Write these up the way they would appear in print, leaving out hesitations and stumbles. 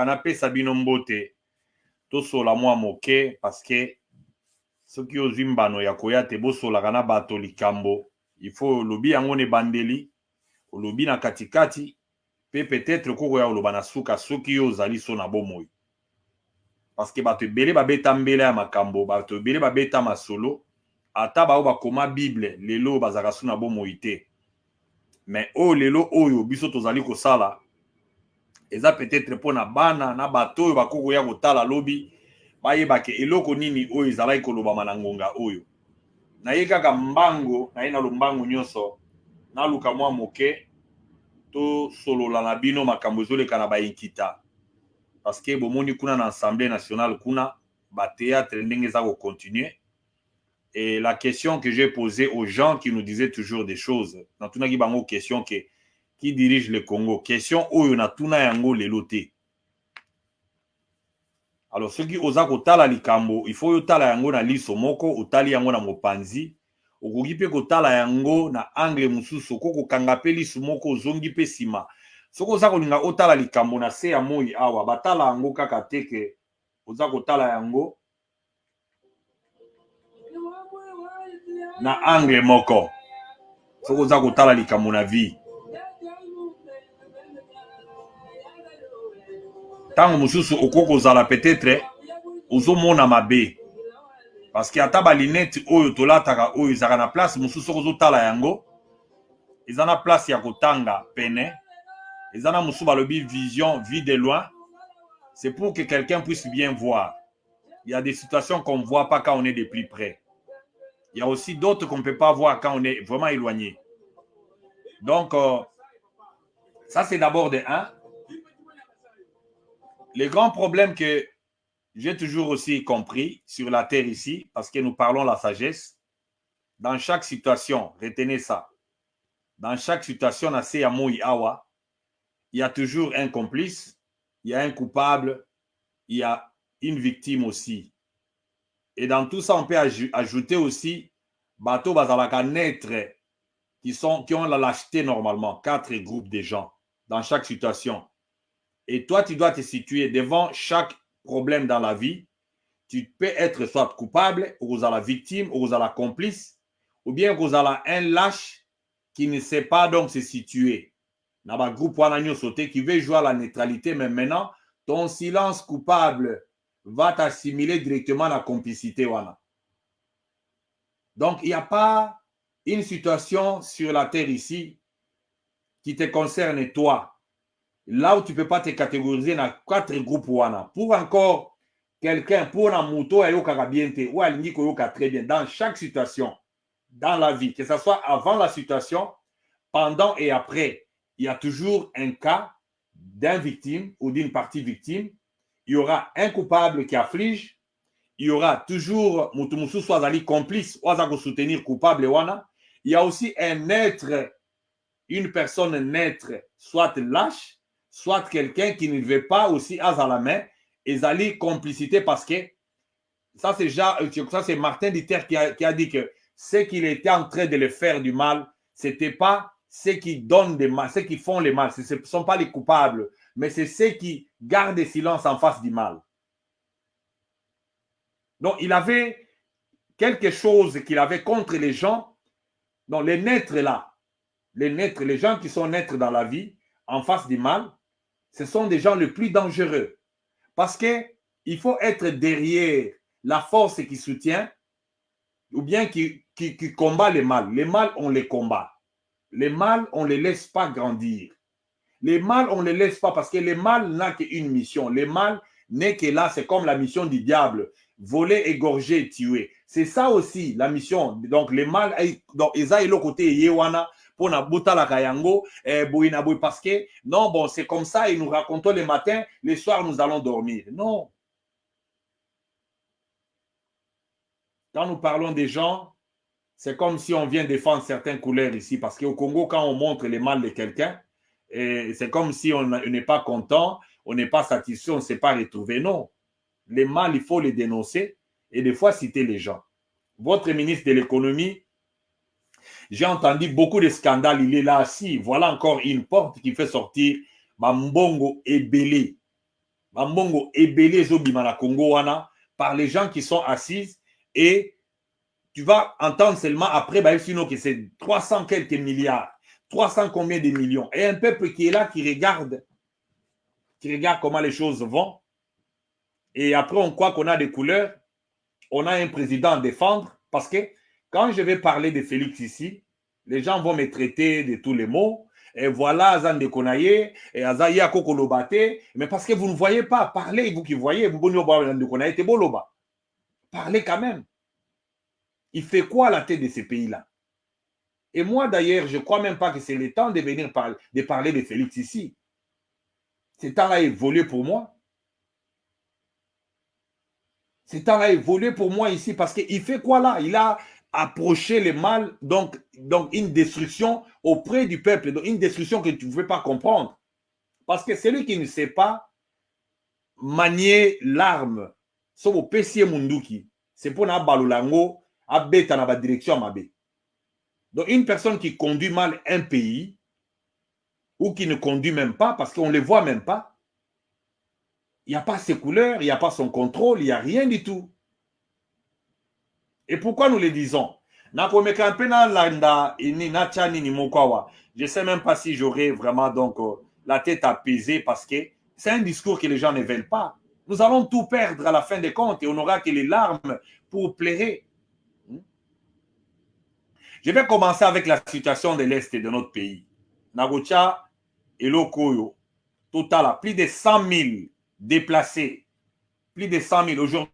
Canapé Sabino Mbote, tout sur la moi moqué parce que ceux qui ont une bano ya koya te bosso la gana bato likambo. Il faut lobi angone bandeli, lobi na katikati, peut-être koko ya loba na suka ceux qui ont zali so na bomoy. Parce que bato belé ba beta mbele ya makambo, bato belé ba beta masolo, ata ba ba koma Bible, lelo bazaka so na bomoy te. Mais oh lelo oyo biso tozali ko sala. Eza peut-être pour na bana na bato ba koko ya kotala lobi bayeba ke eloko nini oyo ezalaki kolobama na ngonga oyo naye kaka mbango naye na lombango nyonso naluka mwa moke to solola na bino makambo ezoleka na bayinkita parce que bomoni kuna na Assemblée nationale kuna batéâtre ndenge eza kocontinue. Et la question que j'ai posée aux gens qui nous disaient toujours des choses natunaki bango question que qui dirige le Congo, question oyo natuna yango lelo te. Alors, ceux qui osent kotala likambo, il faut yotala yango na liso moko, otali yango na mopanzi, okoki pe kotala yango na angle mususu, koko kangape liso moko, zongi pe sima. Soko oza kolinga otala likambo na se ya moi awa, batala yango kaka teke, oza kotala yango na angle moko. Soko oza kotala likambo na vie. Tango mususu okoko zala peut-être ozomona mabe parce que ata balinete oyo tolataka oyo ezaka na place mususu ozotala yango eza na place ya kotanga pene eza na mususu balobi vision vue de loin. C'est pour que quelqu'un puisse bien voir. Il y a des situations qu'on ne voit pas quand on est de plus près. Il y a aussi d'autres qu'on ne peut pas voir quand on est vraiment éloigné. Donc ça c'est d'abord de un. Les grands problèmes que j'ai toujours aussi compris sur la terre ici, parce que nous parlons la sagesse, dans chaque situation, retenez ça, dans chaque situation, il y a toujours un complice, il y a un coupable, il y a une victime aussi. Et dans tout ça, on peut ajouter aussi, bateau bazalaka naître, qui ont la lâcheté normalement, 4 groupes de gens, dans chaque situation. Et toi, tu dois te situer devant chaque problème dans la vie. Tu peux être soit coupable, ou vous avez la victime, ou vous avez la complice, ou bien vous avez un lâche qui ne sait pas donc se situer. Dans un groupe qui veut jouer à la neutralité, mais maintenant, ton silence coupable va t'assimiler directement à la complicité. Donc, il n'y a pas une situation sur la terre ici qui te concerne toi. Là où tu ne peux pas te catégoriser dans 4 groupes. Pour encore quelqu'un, pour un moto, très bien. Dans chaque situation, dans la vie, que ce soit avant la situation, pendant et après, il y a toujours un cas d'un victime ou d'une partie victime. Il y aura un coupable qui afflige. Il y aura toujours Moutoumousou soit complice, ou soutenir coupable. Il y a aussi un être, une personne naître, soit lâche, soit quelqu'un qui ne veut pas aussi à la main, et zali complicité parce que ça c'est Martin Luther qui a dit que ce qu'il était en train de le faire du mal, c'était pas ceux qui donnent des mal, ceux qui font le mal, ce ne sont pas les coupables, mais c'est ceux qui gardent le silence en face du mal. Donc il avait quelque chose qu'il avait contre les gens, donc les naîtres là, les gens qui sont naîtres dans la vie, en face du mal, ce sont des gens les plus dangereux. Parce qu'il faut être derrière la force qui soutient ou bien qui combat le mal. Les mal, on les combat. Les mal, on ne les laisse pas grandir. Les mal, on ne les laisse pas parce que le mal n'a qu'une mission. Le mal n'est que là, c'est comme la mission du diable. Voler, égorger, tuer. C'est ça aussi la mission. Donc, les mal, donc, ils ont le côté yewana. Pour na buta la kayango, parce que non, bon, c'est comme ça, ils nous racontent le matin, le soir, nous allons dormir. Non. Quand nous parlons des gens, c'est comme si on vient défendre certaines couleurs ici, parce qu'au Congo, quand on montre le mal de quelqu'un, c'est comme si on n'est pas content, on n'est pas satisfait, on ne s'est pas retrouvé. Non. Les mal, il faut les dénoncer et des fois citer les gens. Votre ministre de l'économie, j'ai entendu beaucoup de scandales. Il est là assis. Voilà encore une porte qui fait sortir Mbongo et Belé. Bambongo ebele ezobima na Congo wana par les gens qui sont assis et tu vas entendre seulement après sinon que c'est 300 quelques milliards, 300 combien de millions. Et un peuple qui est là, qui regarde comment les choses vont. Et après, on croit qu'on a des couleurs. On a un président à défendre. Parce que quand je vais parler de Félix ici, les gens vont me traiter de tous les mots. Et voilà, Azan de Konaye, et Azaya Kokolobate. Mais parce que vous ne voyez pas, parlez, vous qui voyez, vous de Konaye, parlez quand même. Il fait quoi à la tête de ces pays-là? Et moi, d'ailleurs, je ne crois même pas que c'est le temps de venir de parler de Félix ici. Ce temps-là a évolué pour moi. Ce temps-là a évolué pour moi ici parce qu'il fait quoi là? Il a approché le mal, donc une destruction auprès du peuple, donc une destruction que tu ne pouvais pas comprendre. Parce que celui qui ne sait pas manier l'arme, c'est au PC Munduki, c'est pour na balolango, à bêta na ba direction à mabe. Donc une personne qui conduit mal un pays, ou qui ne conduit même pas, parce qu'on ne les voit même pas, il n'y a pas ses couleurs, il n'y a pas son contrôle, il n'y a rien du tout. Et pourquoi nous le disons? Je ne sais même pas si j'aurai vraiment donc la tête apaisée parce que c'est un discours que les gens ne veulent pas. Nous allons tout perdre à la fin des comptes et on n'aura que les larmes pour pleurer. Je vais commencer avec la situation de l'Est de notre pays. Nagocha et Lokoyo, total, plus de 100 000 déplacés. Plus de 100 000 aujourd'hui.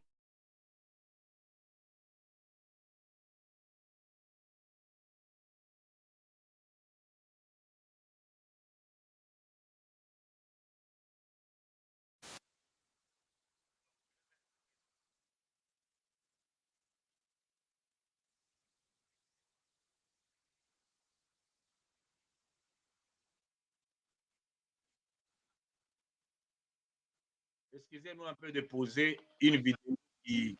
Excusez-nous un peu de poser une vidéo qui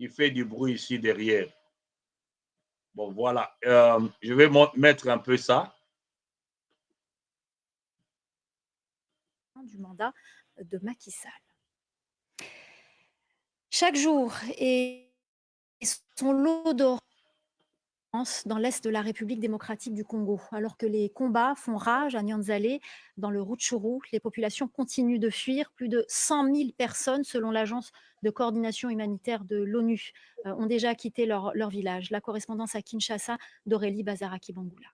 fait du bruit ici derrière. Bon, voilà. Je vais mettre un peu ça. Du mandat de Macky Sall. Chaque jour est son lot d'horreur dans l'est de la République démocratique du Congo. Alors que les combats font rage à Nyanzale, dans le Rutshuru, les populations continuent de fuir. Plus de 100 000 personnes, selon l'agence de coordination humanitaire de l'ONU, ont déjà quitté leur village. La correspondance à Kinshasa d'Aurélie Bazaraki-Bangoula.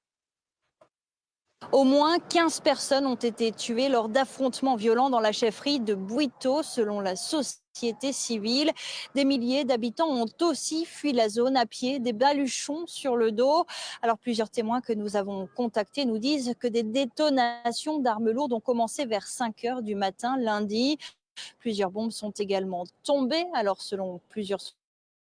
Au moins 15 personnes ont été tuées lors d'affrontements violents dans la chefferie de Bwito, selon la société civile. Des milliers d'habitants ont aussi fui la zone à pied, des baluchons sur le dos. Alors plusieurs témoins que nous avons contactés nous disent que des détonations d'armes lourdes ont commencé vers 5 heures du matin lundi. Plusieurs bombes sont également tombées. Alors selon plusieurs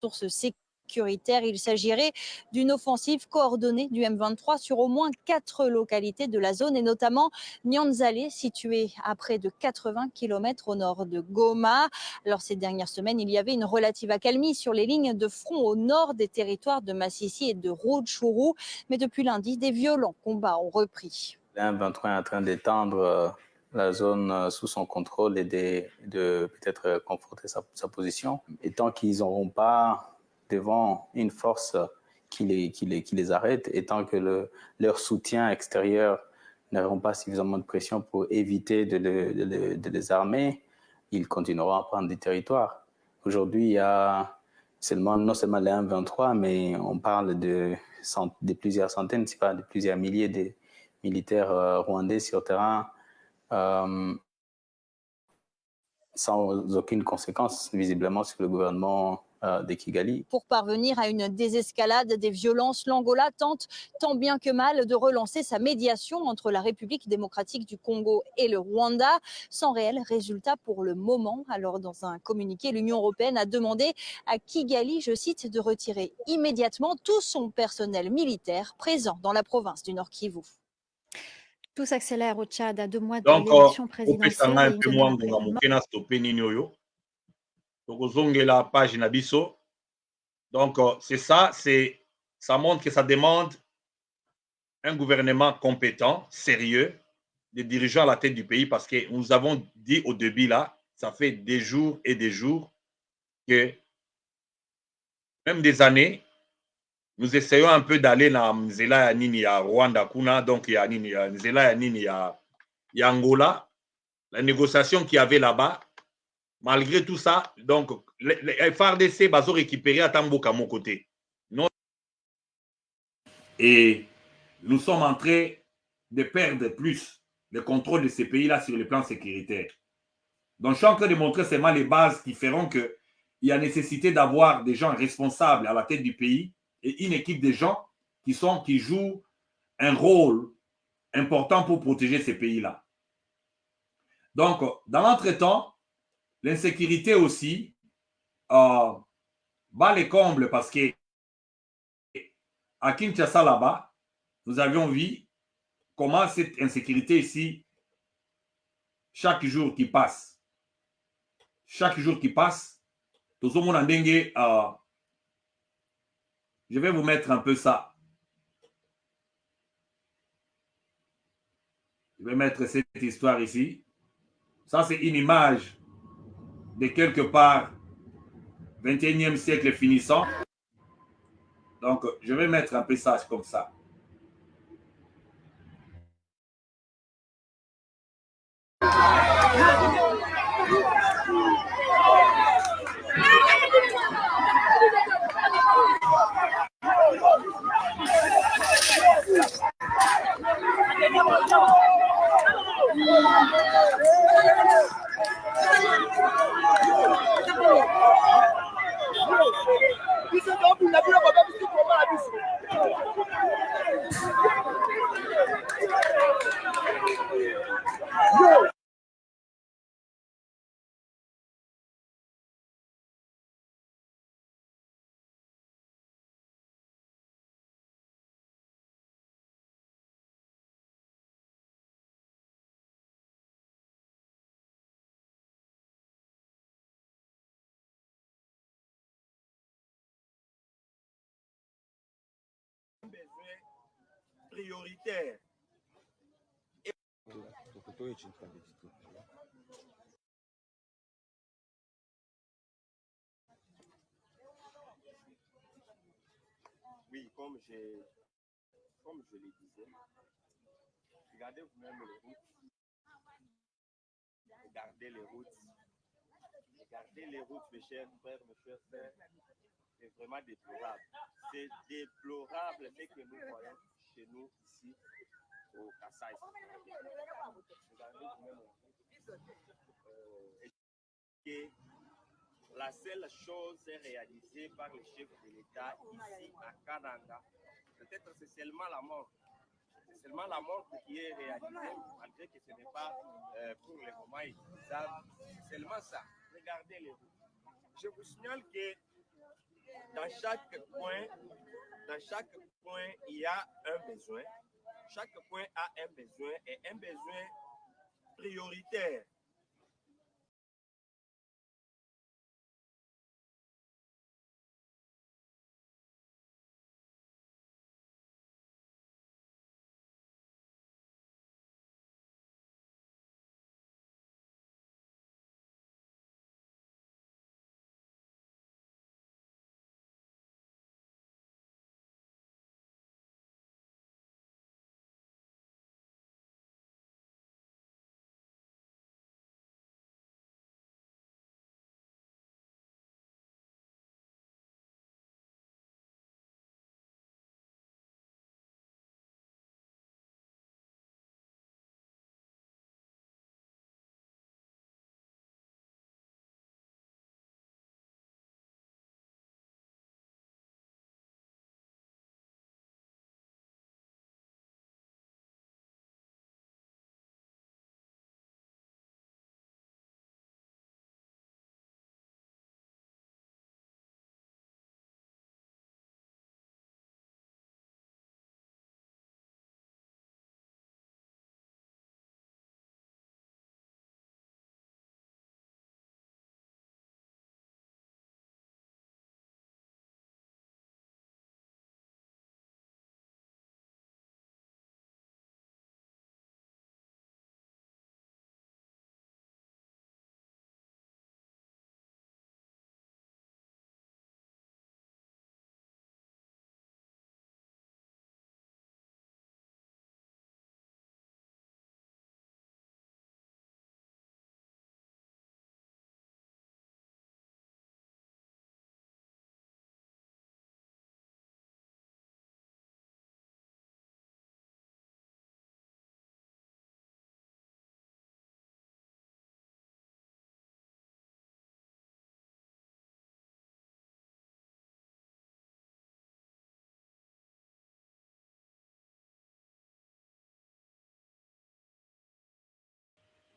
sources sécuritaires, il s'agirait d'une offensive coordonnée du M23 sur au moins 4 localités de la zone et notamment Nyanzale, située à près de 80 km au nord de Goma. Alors ces dernières semaines, il y avait une relative accalmie sur les lignes de front au nord des territoires de Massissi et de Rutshuru, mais depuis lundi, des violents combats ont repris. Le M23 est en train d'étendre la zone sous son contrôle et de peut-être conforter sa position. Et tant qu'ils n'auront pas devant une force qui les arrête, et tant que leur soutien extérieur n'auront pas suffisamment de pression pour éviter de les armer, ils continueront à prendre des territoires. Aujourd'hui, il y a non seulement les M23, mais on parle de plusieurs centaines, c'est pas de plusieurs milliers de militaires rwandais sur terrain, sans aucune conséquence visiblement sur le gouvernement de Kigali. Pour parvenir à une désescalade des violences, l'Angola tente tant bien que mal de relancer sa médiation entre la République démocratique du Congo et le Rwanda, sans réel résultat pour le moment. Alors dans un communiqué, l'Union européenne a demandé à Kigali, je cite, de retirer immédiatement tout son personnel militaire présent dans la province du Nord Kivu. Tout s'accélère au Tchad à 2 mois de l'élection présidentielle. Un peu moins de la page Nabiso. Donc, c'est ça, ça montre que ça demande un gouvernement compétent, sérieux, des dirigeants à la tête du pays, parce que nous avons dit au début là, ça fait des jours et des jours que, même des années, nous essayons un peu d'aller dans Nzela ya nini ya Rwanda kuna, donc ya nini ya Nzela ya nini ya Angola, la négociation qu'il y avait là-bas. Malgré tout ça, donc les FARDC bazo récupérer à Tamboka mon côté. Non. Et nous sommes en train de perdre plus le contrôle de ces pays-là sur le plan sécuritaire. Donc, je suis en train de montrer seulement les bases qui feront qu'il y a nécessité d'avoir des gens responsables à la tête du pays et une équipe de gens qui jouent un rôle important pour protéger ces pays-là. Donc, dans l'entretemps, l'insécurité aussi bat les combles parce que à Kinshasa, là-bas, nous avions vu comment cette insécurité ici, chaque jour qui passe, tout le monde en dengue, je vais vous mettre un peu ça. Je vais mettre cette histoire ici. Ça, c'est une image de quelque part 21e siècle finissant. Donc, je vais mettre un peu ça comme ça. Prioritaire. Oui, comme je le disais, regardez vous-même les routes. Regardez les routes. Regardez les routes, mes chers frères, mes chers sœurs. C'est vraiment déplorable. C'est déplorable ce que nous voyons chez nous ici au Kassai. Regardez vous-même. Que la seule chose réalisée par le chef de l'État ici à Kananga, peut-être c'est seulement la mort. C'est seulement la mort qui est réalisée, malgré que ce n'est pas pour le moment élisable. C'est seulement ça. Regardez les routes. Je vous signale que dans chaque coin, il y a un besoin. Chaque coin a un besoin et un besoin prioritaire.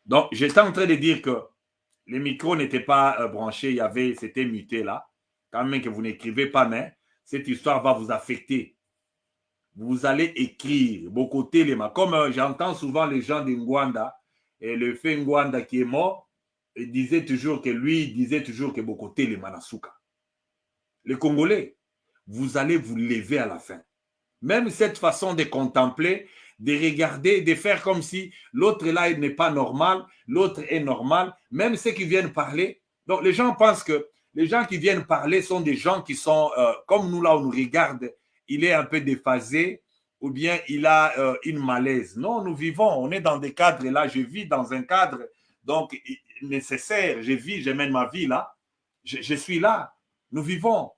Donc, j'étais en train de dire que les micros n'étaient pas branchés, c'était muté là. Quand même que vous n'écrivez pas, mais cette histoire va vous affecter. Vous allez écrire beaucoup téléma. Comme j'entends souvent les gens de Ngwanda, et le fait Ngwanda qui est mort, il disait toujours que beaucoup téléma nasuka. Les Congolais, vous allez vous lever à la fin. Même cette façon de contempler, de regarder, de faire comme si l'autre là n'est pas normal, l'autre est normal, même ceux qui viennent parler. Donc les gens pensent que les gens qui viennent parler sont des gens qui sont, comme nous là, on nous regarde, il est un peu déphasé ou bien il a une malaise. Non, nous vivons, on est dans des cadres là, je vis dans un cadre donc nécessaire, je vis, je mène ma vie là, je suis là, nous vivons,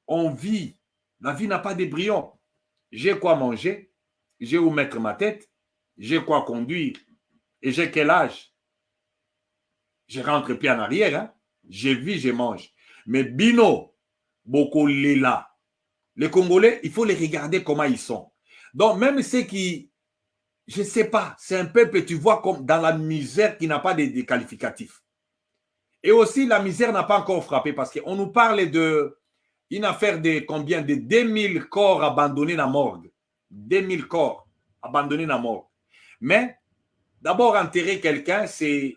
on vit, la vie n'a pas d'embryon. J'ai quoi manger, j'ai où mettre ma tête, j'ai quoi conduire et j'ai quel âge. Je rentre pied en arrière, hein? Je vis, je mange. Mais Bino, Bokolela, les Congolais, il faut les regarder comment ils sont. Donc même ceux qui, je ne sais pas, c'est un peuple, tu vois, comme dans la misère qui n'a pas de qualificatifs. Et aussi, la misère n'a pas encore frappé parce qu'on nous parle de une affaire de combien? De 2000 corps abandonnés dans la morgue. 2000 corps abandonnés dans la morgue. Mais d'abord, enterrer quelqu'un, c'est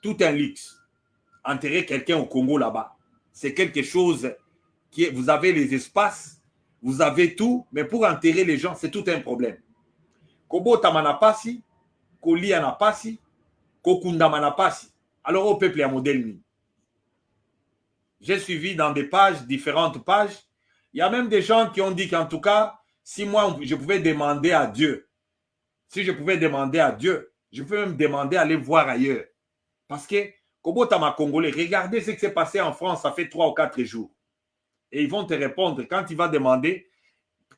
tout un luxe. Enterrer quelqu'un au Congo là-bas, c'est quelque chose qui est, vous avez les espaces, vous avez tout, mais pour enterrer les gens, c'est tout un problème. Kobo tamanapasi, kolia napasi, kokunda manapasi. Alors au peuple à modèle. J'ai suivi dans des pages, différentes pages. Il y a même des gens qui ont dit qu'en tout cas, si moi, je pouvais demander à Dieu, si je pouvais demander à Dieu, je peux même demander à aller voir ailleurs. Parce que, Kobo Tama Congolais, regardez ce qui s'est passé en France, ça fait 3 ou 4 jours. Et ils vont te répondre quand tu vas demander,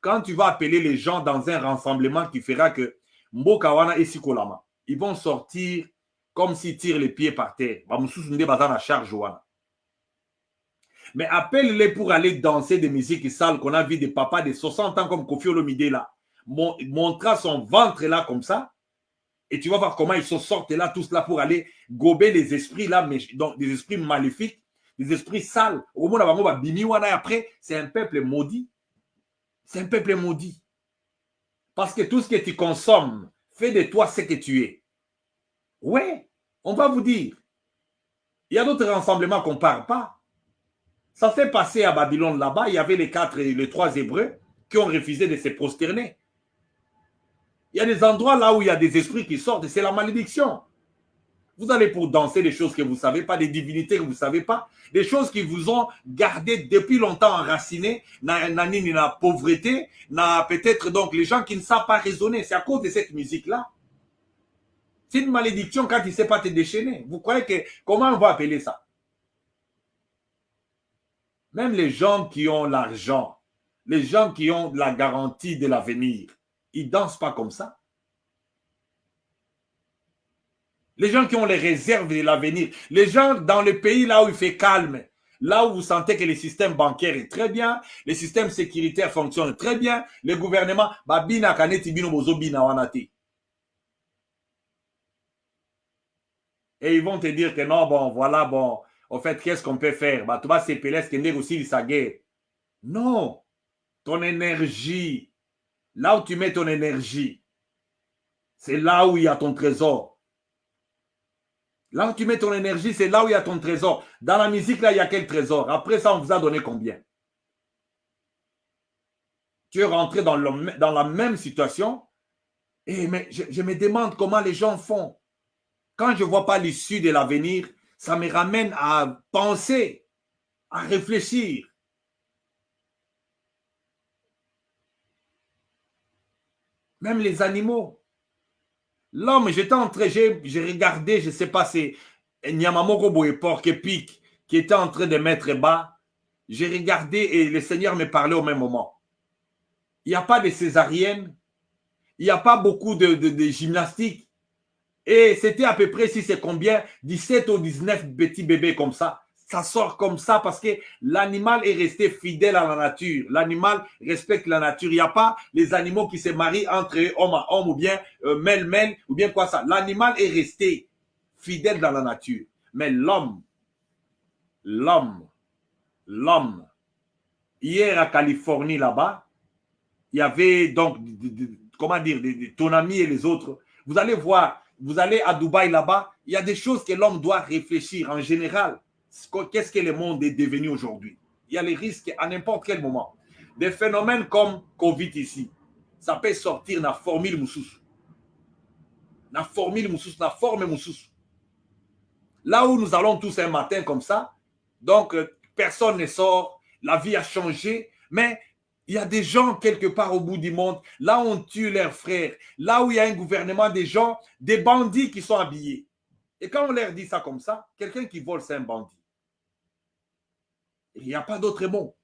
quand tu vas appeler les gens dans un rassemblement qui fera que Mbokawana et Sikolama, ils vont sortir comme s'ils tirent les pieds par terre. Mais appelle-les pour aller danser des musiques sales qu'on a vu des papas de 60 ans comme Kofi Olomide là. Montra son ventre là comme ça. Et tu vas voir comment ils sont sortis là, tous là pour aller gober les esprits là, mais donc des esprits maléfiques, des esprits sales. Au moment où après, c'est un peuple maudit. C'est un peuple maudit. Parce que tout ce que tu consommes fait de toi ce que tu es. Ouais, on va vous dire. Il y a d'autres rassemblements qu'on ne parle pas. Ça s'est passé à Babylone là-bas. Il y avait les 3 Hébreux qui ont refusé de se prosterner. Il y a des endroits là où il y a des esprits qui sortent et c'est la malédiction. Vous allez pour danser des choses que vous ne savez pas, des divinités que vous ne savez pas, des choses qui vous ont gardé depuis longtemps enracinées, dans la pauvreté, peut-être donc les gens qui ne savent pas raisonner. C'est à cause de cette musique-là. C'est une malédiction quand il ne sait pas te déchaîner. Vous croyez que, comment on va appeler ça? Même les gens qui ont l'argent, les gens qui ont la garantie de l'avenir, ils ne dansent pas comme ça. Les gens qui ont les réserves de l'avenir, les gens dans le pays là où il fait calme, là où vous sentez que le système bancaire est très bien, le système sécuritaire fonctionne très bien, le gouvernement, babina kaneti bino bozo bina wanati. Et ils vont te dire que non, bon, voilà, bon, en fait, qu'est-ce qu'on peut faire? Bah, tu vas s'épeler, ce qu'il aussi sa guerre. Non, ton énergie, là où tu mets ton énergie, c'est là où il y a ton trésor. Là où tu mets ton énergie, c'est là où il y a ton trésor. Dans la musique, là, il y a quel trésor? Après ça, on vous a donné combien? Tu es rentré dans la même situation. Et mais je me demande comment les gens font. Quand je ne vois pas l'issue de l'avenir, ça me ramène à penser, à réfléchir. Même les animaux. L'homme, j'étais en train, j'ai regardé, je ne sais pas, c'est Nyamamoko Boyepor Kepik qui était en train de mettre bas. J'ai regardé et le Seigneur me parlait au même moment. Il n'y a pas de césarienne, il n'y a pas beaucoup de gymnastique. Et c'était à peu près, si c'est combien, 17 ou 19 petits bébés comme ça. Ça sort comme ça parce que l'animal est resté fidèle à la nature. L'animal respecte la nature. Il n'y a pas les animaux qui se marient entre eux, homme à homme ou bien mêle-mêle ou bien quoi ça. L'animal est resté fidèle dans la nature. Mais l'homme, hier à Californie là-bas, il y avait donc, comment dire, ton ami et les autres. Vous allez voir, vous allez à Dubaï là-bas, il y a des choses que l'homme doit réfléchir en général. Qu'est-ce que le monde est devenu aujourd'hui? Il y a les risques à n'importe quel moment. Des phénomènes comme Covid ici, ça peut sortir na formule moussous. Na formule moussous, na forme moussous. Là où nous allons tous un matin comme ça, donc personne ne sort, la vie a changé, mais il y a des gens quelque part au bout du monde, là où on tue leurs frères, là où il y a un gouvernement, des gens, des bandits qui sont habillés. Et quand on leur dit ça comme ça, quelqu'un qui vole, c'est un bandit. Il n'y a pas d'autre mot.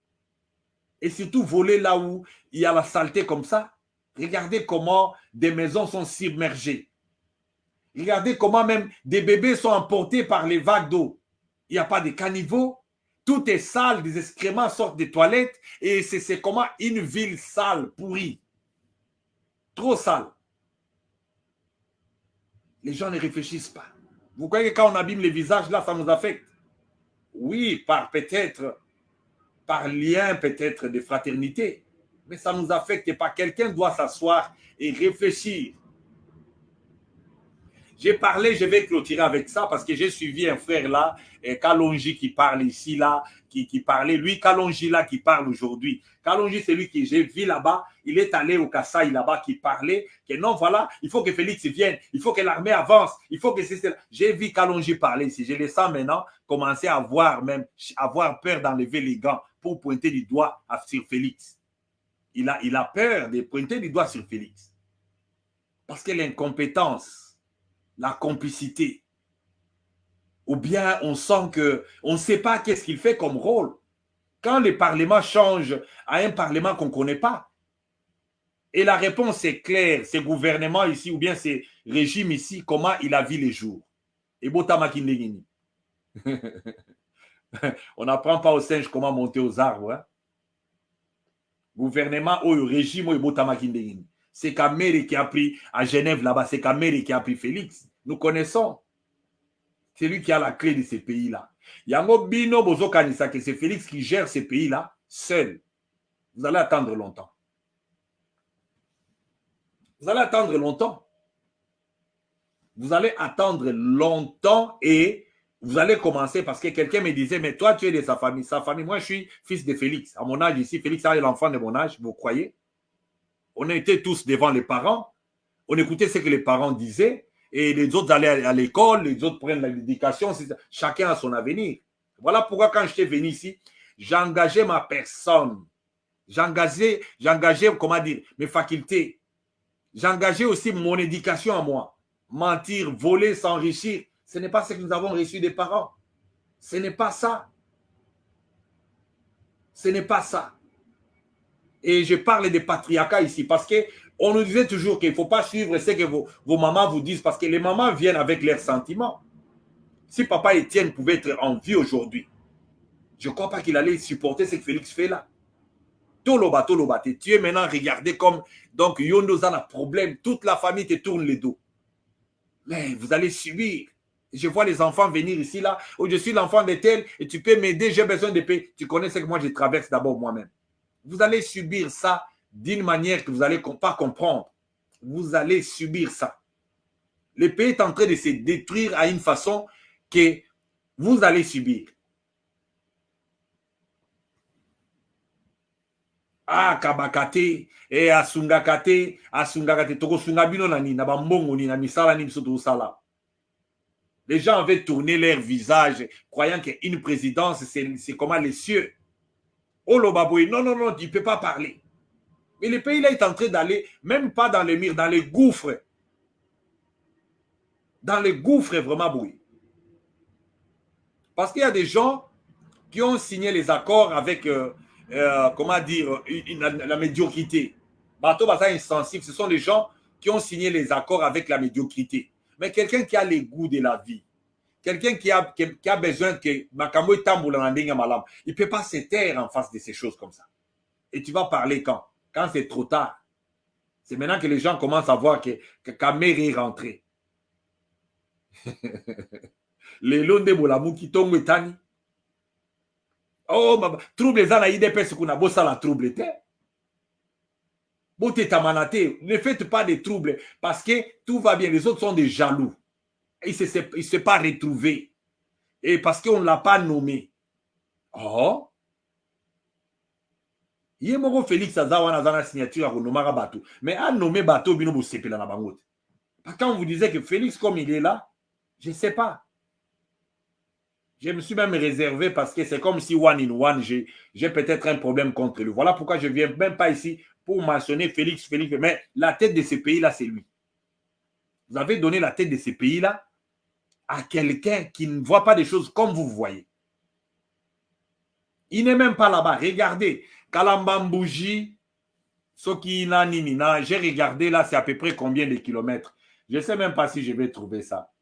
Et surtout, voler là où il y a la saleté comme ça. Regardez comment des maisons sont submergées. Regardez comment même des bébés sont emportés par les vagues d'eau. Il n'y a pas de caniveaux. Tout est sale, des excréments sortent des toilettes. Et c'est comment une ville sale, pourrie. Trop sale. Les gens ne réfléchissent pas. Vous croyez que quand on abîme les visages, là, ça nous affecte? Oui, par lien peut-être de fraternité, mais ça ne nous affecte pas. Quelqu'un doit s'asseoir et réfléchir. J'ai parlé, je vais clôturer avec ça parce que j'ai suivi un frère là, Kalonji qui parle ici là, qui parlait, lui Kalonji là qui parle aujourd'hui. Kalonji c'est lui que j'ai vu là-bas, il est allé au Kasaï là-bas qui parlait, que non voilà, il faut que Félix vienne, il faut que l'armée avance, il faut que c'est... J'ai vu Kalonji parler ici, je le sens maintenant commencer à avoir peur d'enlever les gants pour pointer du doigt sur Félix. Il a peur de pointer du doigt sur Félix. Parce que l'incompétence, la complicité, ou bien on sent qu'on ne sait pas qu'est-ce qu'il fait comme rôle. Quand le Parlement change à un Parlement qu'on ne connaît pas, et la réponse est claire, ces gouvernements ici, ou bien ces régimes ici, comment il a vu les jours. Et Botama Kindegini. On n'apprend pas aux singes comment monter aux arbres. Hein? Gouvernement ou régime ou Botama Kindegini. C'est Kamere qui a pris à Genève là-bas, c'est Kamere qui a pris Félix. Nous connaissons. C'est lui qui a la clé de ces pays-là. Yango Bino Bozo Kanisa, que c'est Félix qui gère ces pays-là seul. Vous allez attendre longtemps. Vous allez attendre longtemps. Vous allez attendre longtemps et vous allez commencer parce que quelqu'un me disait, mais toi, tu es de sa famille. Sa famille, moi, je suis fils de Félix. À mon âge ici, Félix est l'enfant de mon âge, vous croyez? On était tous devant les parents. On écoutait ce que les parents disaient. Et les autres allaient à l'école, les autres prennent l'éducation. Chacun a son avenir. Voilà pourquoi quand j'étais venu ici, j'engageais ma personne. J'engageais, comment dire, mes facultés. J'engageais aussi mon éducation à moi. Mentir, voler, s'enrichir, ce n'est pas ce que nous avons reçu des parents. Ce n'est pas ça. Ce n'est pas ça. Et je parle de patriarcat ici parce qu'on nous disait toujours qu'il ne faut pas suivre ce que vos mamans vous disent parce que les mamans viennent avec leurs sentiments. Si papa Étienne pouvait être en vie aujourd'hui, je ne crois pas qu'il allait supporter ce que Félix fait là. Toloba, tu es maintenant regardé comme, donc Yondo a un problème, toute la famille te tourne le dos. Mais vous allez subir. Je vois les enfants venir ici là, oh, je suis l'enfant de tel et tu peux m'aider, j'ai besoin de paix. Tu connais ce que moi je traverse d'abord moi-même. Vous allez subir ça d'une manière que vous n'allez pas comprendre. Vous allez subir ça. Le pays est en train de se détruire à une façon que vous allez subir. Ah, kabakate, asungakate, toko sungabino nani, nabambongo ni, na misala ni, misoto sala. Les gens avaient tourné leur visage, croyant qu'une présidence, c'est comment les cieux. Oh, le baboué, non, tu ne peux pas parler. Mais le pays là est en train d'aller, même pas dans les murs, dans les gouffres. Dans les gouffres, vraiment, boué. Parce qu'il y a des gens qui ont signé les accords avec, comment dire, la médiocrité. Bateau Bata insensible, ce sont les gens qui ont signé les accords avec la médiocrité. Mais quelqu'un qui a les goûts de la vie, quelqu'un qui a besoin que Makambo et Tamboula Nandinga Malam, il ne peut pas se taire en face de ces choses comme ça. Et tu vas parler quand? Quand c'est trop tard. C'est maintenant que les gens commencent à voir que Kamere est rentré. Les londe Bolamu qui tombent tani. Oh, trouble les ana IDPS qu'on a bossé la trouble. Boté tamanate, ne faites pas de troubles parce que tout va bien. Les autres sont des jaloux. Ils ne se pas retrouvés. Et parce qu'on ne l'a pas nommé. Oh. Yemoko Félix Azawana dans la signature à Nomara Bateau. Mais à nommer Bateau, Bino Bosepela na bangote. Quand on vous disait que Félix, comme il est là, je ne sais pas. Je me suis même réservé parce que c'est comme si one in one, j'ai peut-être un problème contre lui. Voilà pourquoi je ne viens même pas ici pour mentionner Félix. Mais la tête de ce pays-là, c'est lui. Vous avez donné la tête de ce pays-là à quelqu'un qui ne voit pas des choses comme vous voyez. Il n'est même pas là-bas. Regardez, Kalambambouji, Sokina Ninina, j'ai regardé là, c'est à peu près combien de kilomètres. Je ne sais même pas si je vais trouver ça.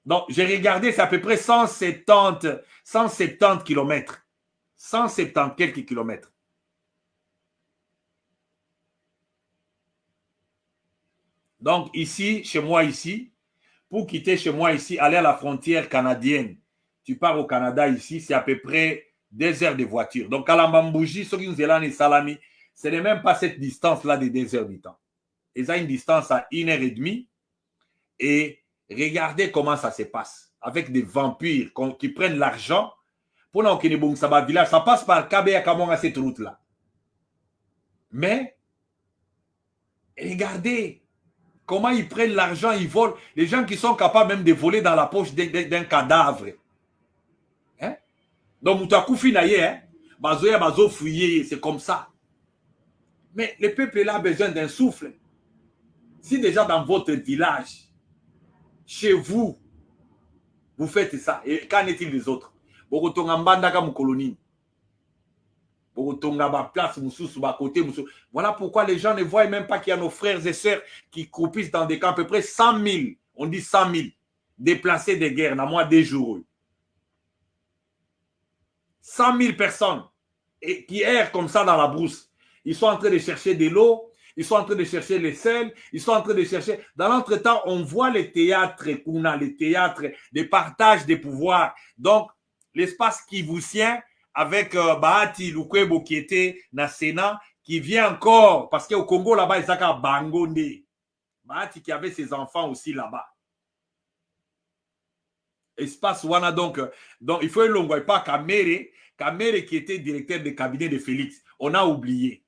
Donc, j'ai regardé, c'est à peu près 170 kilomètres. 170 quelques kilomètres. Donc, ici, chez moi, ici, pour quitter chez moi, ici, aller à la frontière canadienne, tu pars au Canada, ici, c'est à peu près 2 heures de voiture. Donc, Kalambambouji, ceux qui nous élan et Salami, ce n'est même pas cette distance-là de 2 heures du temps. Ils ont une distance à 1h30 et regardez comment ça se passe avec des vampires qui prennent l'argent pour n'enquêter Saba village. Ça passe par Kabea Kamon à cette route-là. Mais regardez comment ils prennent l'argent, ils volent. Les gens qui sont capables même de voler dans la poche d'un cadavre. Hein? Donc, Moutakou Finaye, hein? Bazoya Bazo fouillé, c'est comme ça. Mais le peuple là a besoin d'un souffle. Si déjà dans votre village, chez vous, vous faites ça, et qu'en est-il des autres? Voilà pourquoi les gens ne voient même pas qu'il y a nos frères et sœurs qui croupissent dans des camps, à peu près 100 000, on dit 100 000, déplacés de guerre, dans moins des jours. 100 000 personnes et qui errent comme ça dans la brousse. Ils sont en train de chercher de l'eau, ils sont en train de chercher les sels, ils sont en train de chercher. Dans l'entretemps, on voit les théâtres, les théâtres de partage des pouvoirs. Donc, l'espace kivousien avec Bahati Lukwebo qui était dans le Sénat, qui vient encore, parce qu'au Congo, là-bas, il y a Bangonde. Bahati qui avait ses enfants aussi là-bas. Espace Wana, donc il faut ne voit pas Kamere qui était directeur de cabinet de Félix. On a oublié.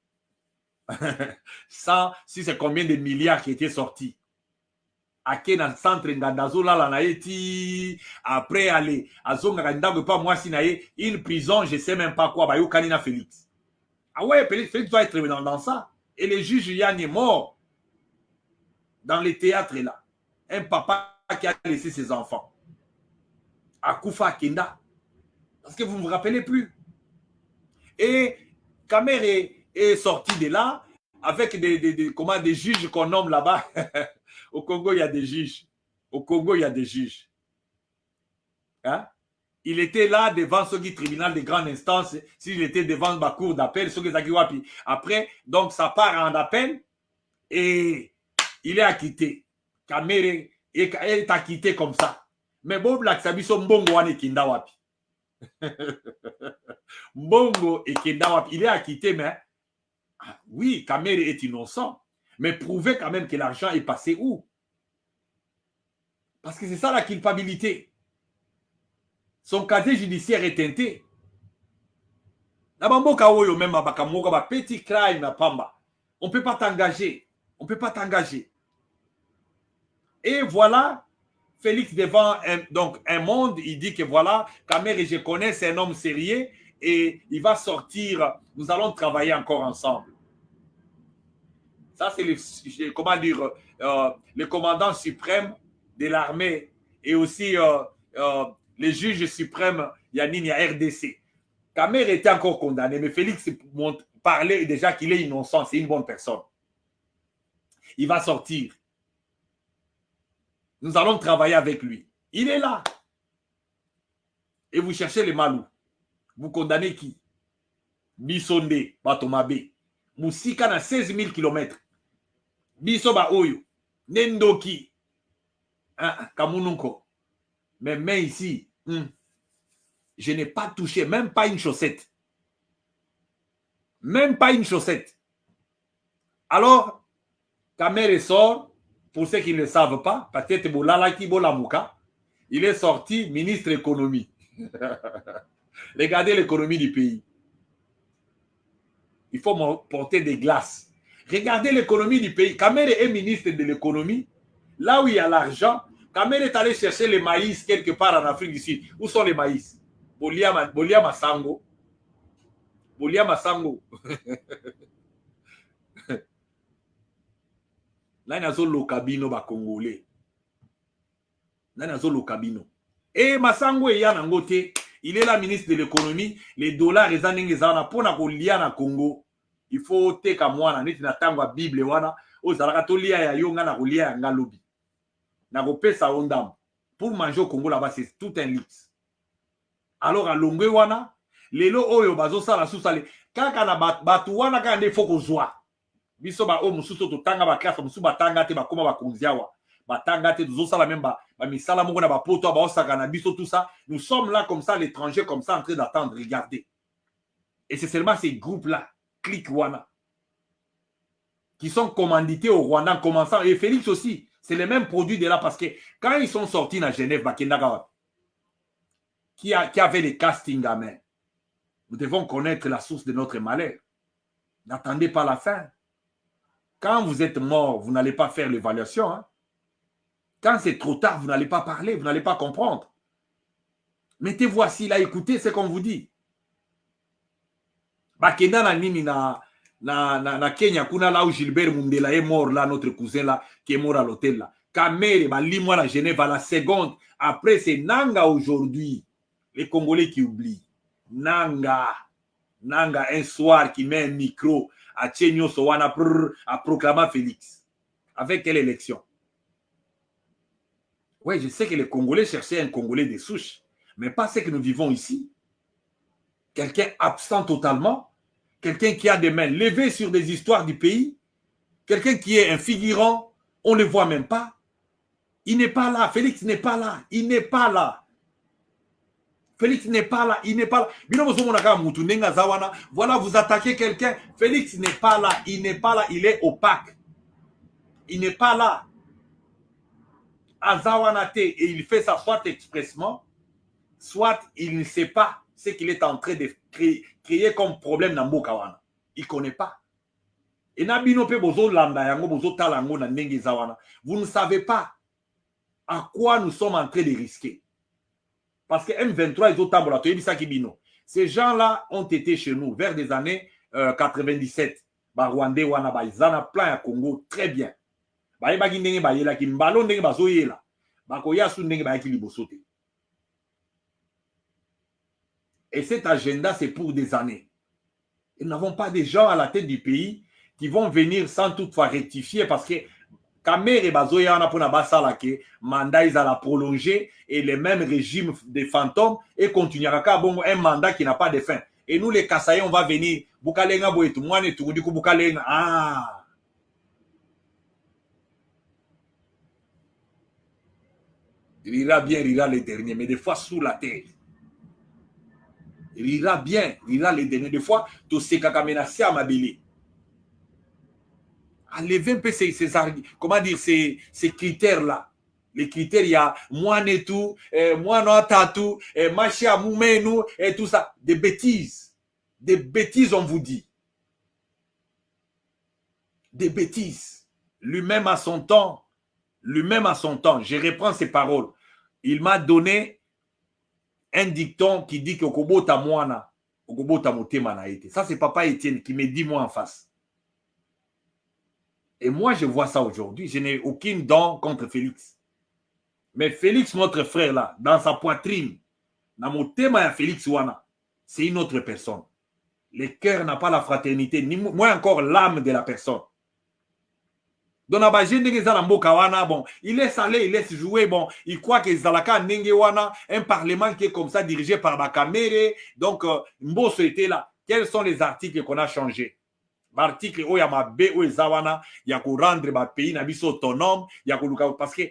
Ça, si c'est combien de milliards qui étaient sortis. Ake dans le centre Ngandazola la naeti après aller à Zonga Ndango pas moi si nae une prison je sais même pas quoi ba yo kanina Félix. Ah ouais, Félix doit être dans ça et le juge Yann est mort dans les théâtres là. Un papa qui a laissé ses enfants. Akoufa Kenda. Parce que vous ne vous rappelez plus. Et Kamere est sorti de là avec des juges qu'on nomme là-bas. Au Congo, il y a des juges. Au Congo, il y a des juges. Hein? Il était là devant ce tribunal de grande instance. S'il était devant ma cour d'appel, après, donc ça part en appel et il est acquitté. Kamere est acquitté comme ça. Mais Bob Laksabiso Mbongo wane kinda wapi. Mbongo et kinda wapi. Il est acquitté, mais oui, Kamere est innocent. Mais prouvez quand même que l'argent est passé où? Parce que c'est ça la culpabilité. Son casier judiciaire est teinté. Petit crime, on ne peut pas t'engager. On ne peut pas t'engager. Et voilà, Félix devant un monde, il dit que voilà, Kamere, je connais, c'est un homme sérieux et il va sortir. Nous allons travailler encore ensemble. Ça, c'est le commandant suprême de l'armée et aussi les juges suprêmes, Yanine, il y a RDC. Kamere était encore condamné, mais Félix parlait déjà qu'il est innocent, c'est une bonne personne. Il va sortir. Nous allons travailler avec lui. Il est là. Et vous cherchez les malous. Vous condamnez qui? Bisonde, Batomabe. Moussika na 16 000 km. Bisoba Oyo. Nendoki. Kamununko. Mais ici, je n'ai pas touché, même pas une chaussette. Même pas une chaussette. Alors, Kamer sort, pour ceux qui ne le savent pas, peut-être Bolalaki Bolamouka, il est sorti ministre économie. Regardez l'économie du pays. Il faut porter des glaces. Regardez l'économie du pays. Kamer est ministre de l'économie. Là où il y a l'argent, Kamer est allé chercher les maïs quelque part en Afrique du Sud. Où sont les maïs? Bolia Masango. Bolia Masango. Là, il y a le cabino congolais. Là, il y a le cabino. Et Masango est yanangote. Il est la ministre de l'économie. Les dollars, les années, pour na Congo. Il faut teka mwana neti na tango Bible wana. Ozalaka to lia ya yo nga na kolia ya nga lobi. Na kopesa ondam. Pour manger au Congo là-bas, c'est tout un luxe. Alors à Longwe wana, lelo oyo bazo sala susale. Kaka na batu wana ka nde foko zwa. Biso ba o mususu to tanga ba classe mususu batanga te bakoma bakonziawa. Batanga te zo sala même ba misala moko na ba poto ba osaka na biso tout ça. Nous sommes là comme ça l'étranger comme ça en train d'attendre, regardez. Et c'est seulement ces groupes là, clique wana, qui sont commandités au Rwanda en commençant, et Félix aussi, c'est les mêmes produits de là, parce que quand ils sont sortis à Genève, qui avait les castings à main, nous devons connaître la source de notre malheur. N'attendez pas la fin. Quand vous êtes mort, vous n'allez pas faire l'évaluation. Hein? Quand c'est trop tard, vous n'allez pas parler, vous n'allez pas comprendre. Mettez-vous assis là, écoutez ce qu'on vous dit. Bakenda na nini na Kenya, kuna là où Gilbert Mundela est mort là, notre cousin là, qui est mort à l'hôtel là. Kamere, lis-moi la Genève à la seconde. Après, c'est Nanga aujourd'hui. Les Congolais qui oublient. Nanga, un soir qui met un micro à Tchenyo Sowana à proclamer Félix. Avec quelle élection? Oui, je sais que les Congolais cherchaient un Congolais de souche, mais pas ce que nous vivons ici. Quelqu'un absent totalement, quelqu'un qui a des mains levées sur des histoires du pays, quelqu'un qui est un figurant, on ne le voit même pas. Il n'est pas là, Félix n'est pas là, il n'est pas là. Félix n'est pas là, il n'est pas là. Voilà, vous attaquez quelqu'un, Félix n'est pas là, il n'est pas là, il est opaque. Il n'est pas là. Azawanate, et il fait ça soit expressement, soit il ne sait pas ce qu'il est en train de créer comme problème dans Mbokawana. Il ne connaît pas. Et vous ne savez pas à quoi nous sommes en train de risquer. Parce que M23, ces gens-là ont été chez nous vers des années 97. Rwandais, ils en ont plein à Congo, très bien. Et cet agenda, c'est pour des années. Et nous n'avons pas des gens à la tête du pays qui vont venir sans toutefois rectifier parce que Kamer et Bazoya on a pour la mandat ils allaient prolonger et les mêmes régimes des fantômes et continuera à bon un mandat qui n'a pas de fin. Et nous les Kassaïs on va venir Bukalenga boetu moi ne tout du coup Bukalenga ah il ira bien, il ira les derniers, mais des fois sous la terre. Il ira bien, il ira les derniers. Des fois, tout ce qui a menacé à Mabili. Enlevez un peu comment dire, ces critères-là. Les critères, il y a moi et tout, moi non tatou, machia moumenu, et tout ça. Des bêtises. Des bêtises, on vous dit. Des bêtises. Lui-même à son temps. Lui-même à son temps. Je reprends ses paroles. Il m'a donné un dicton qui dit que Okobota Moana, Okobota Motema na été. Ça, c'est Papa Étienne qui me dit moi en face. Et moi, je vois ça aujourd'hui. Je n'ai aucune dent contre Félix. Mais Félix, notre frère là, dans sa poitrine, dans mon thème à Félix Wana, c'est une autre personne. Le cœur n'a pas la fraternité, ni moins encore l'âme de la personne. Donc, bon, il laisse aller, il laisse jouer. Bon, il croit que Zalaka Nengewana, un parlement qui est comme ça, dirigé par Bakamere. Donc, Mbosso était là. Quels sont les articles qu'on a changés? L'article où il y a ma B, où il y a il y a rendre le pays autonome. Parce que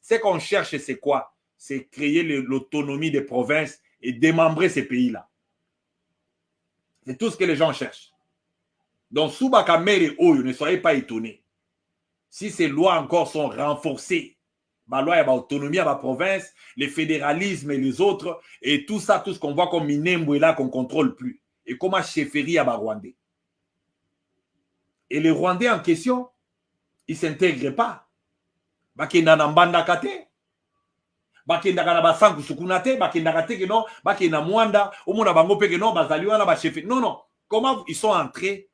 ce qu'on cherche, c'est quoi? C'est créer l'autonomie des provinces et démembrer ces pays-là. C'est tout ce que les gens cherchent. Donc, sous Bakamere, ne soyez pas étonnés. Si ces lois encore sont renforcées, la loi, il y a l'autonomie à la province, le fédéralisme et les autres, et tout ça, tout ce qu'on voit comme Minembo est là, qu'on ne contrôle plus. Et comment chefferie à Rwandais. Et les Rwandais en question, ils ne s'intègrent pas. Bakenda na mbanda kate, bakenda na basanku sukunate, bakenda kate que non, bakenda mwanda, omona bango pe que non, bazaliwa na ba chefferie. Non, non. Comment ils sont entrés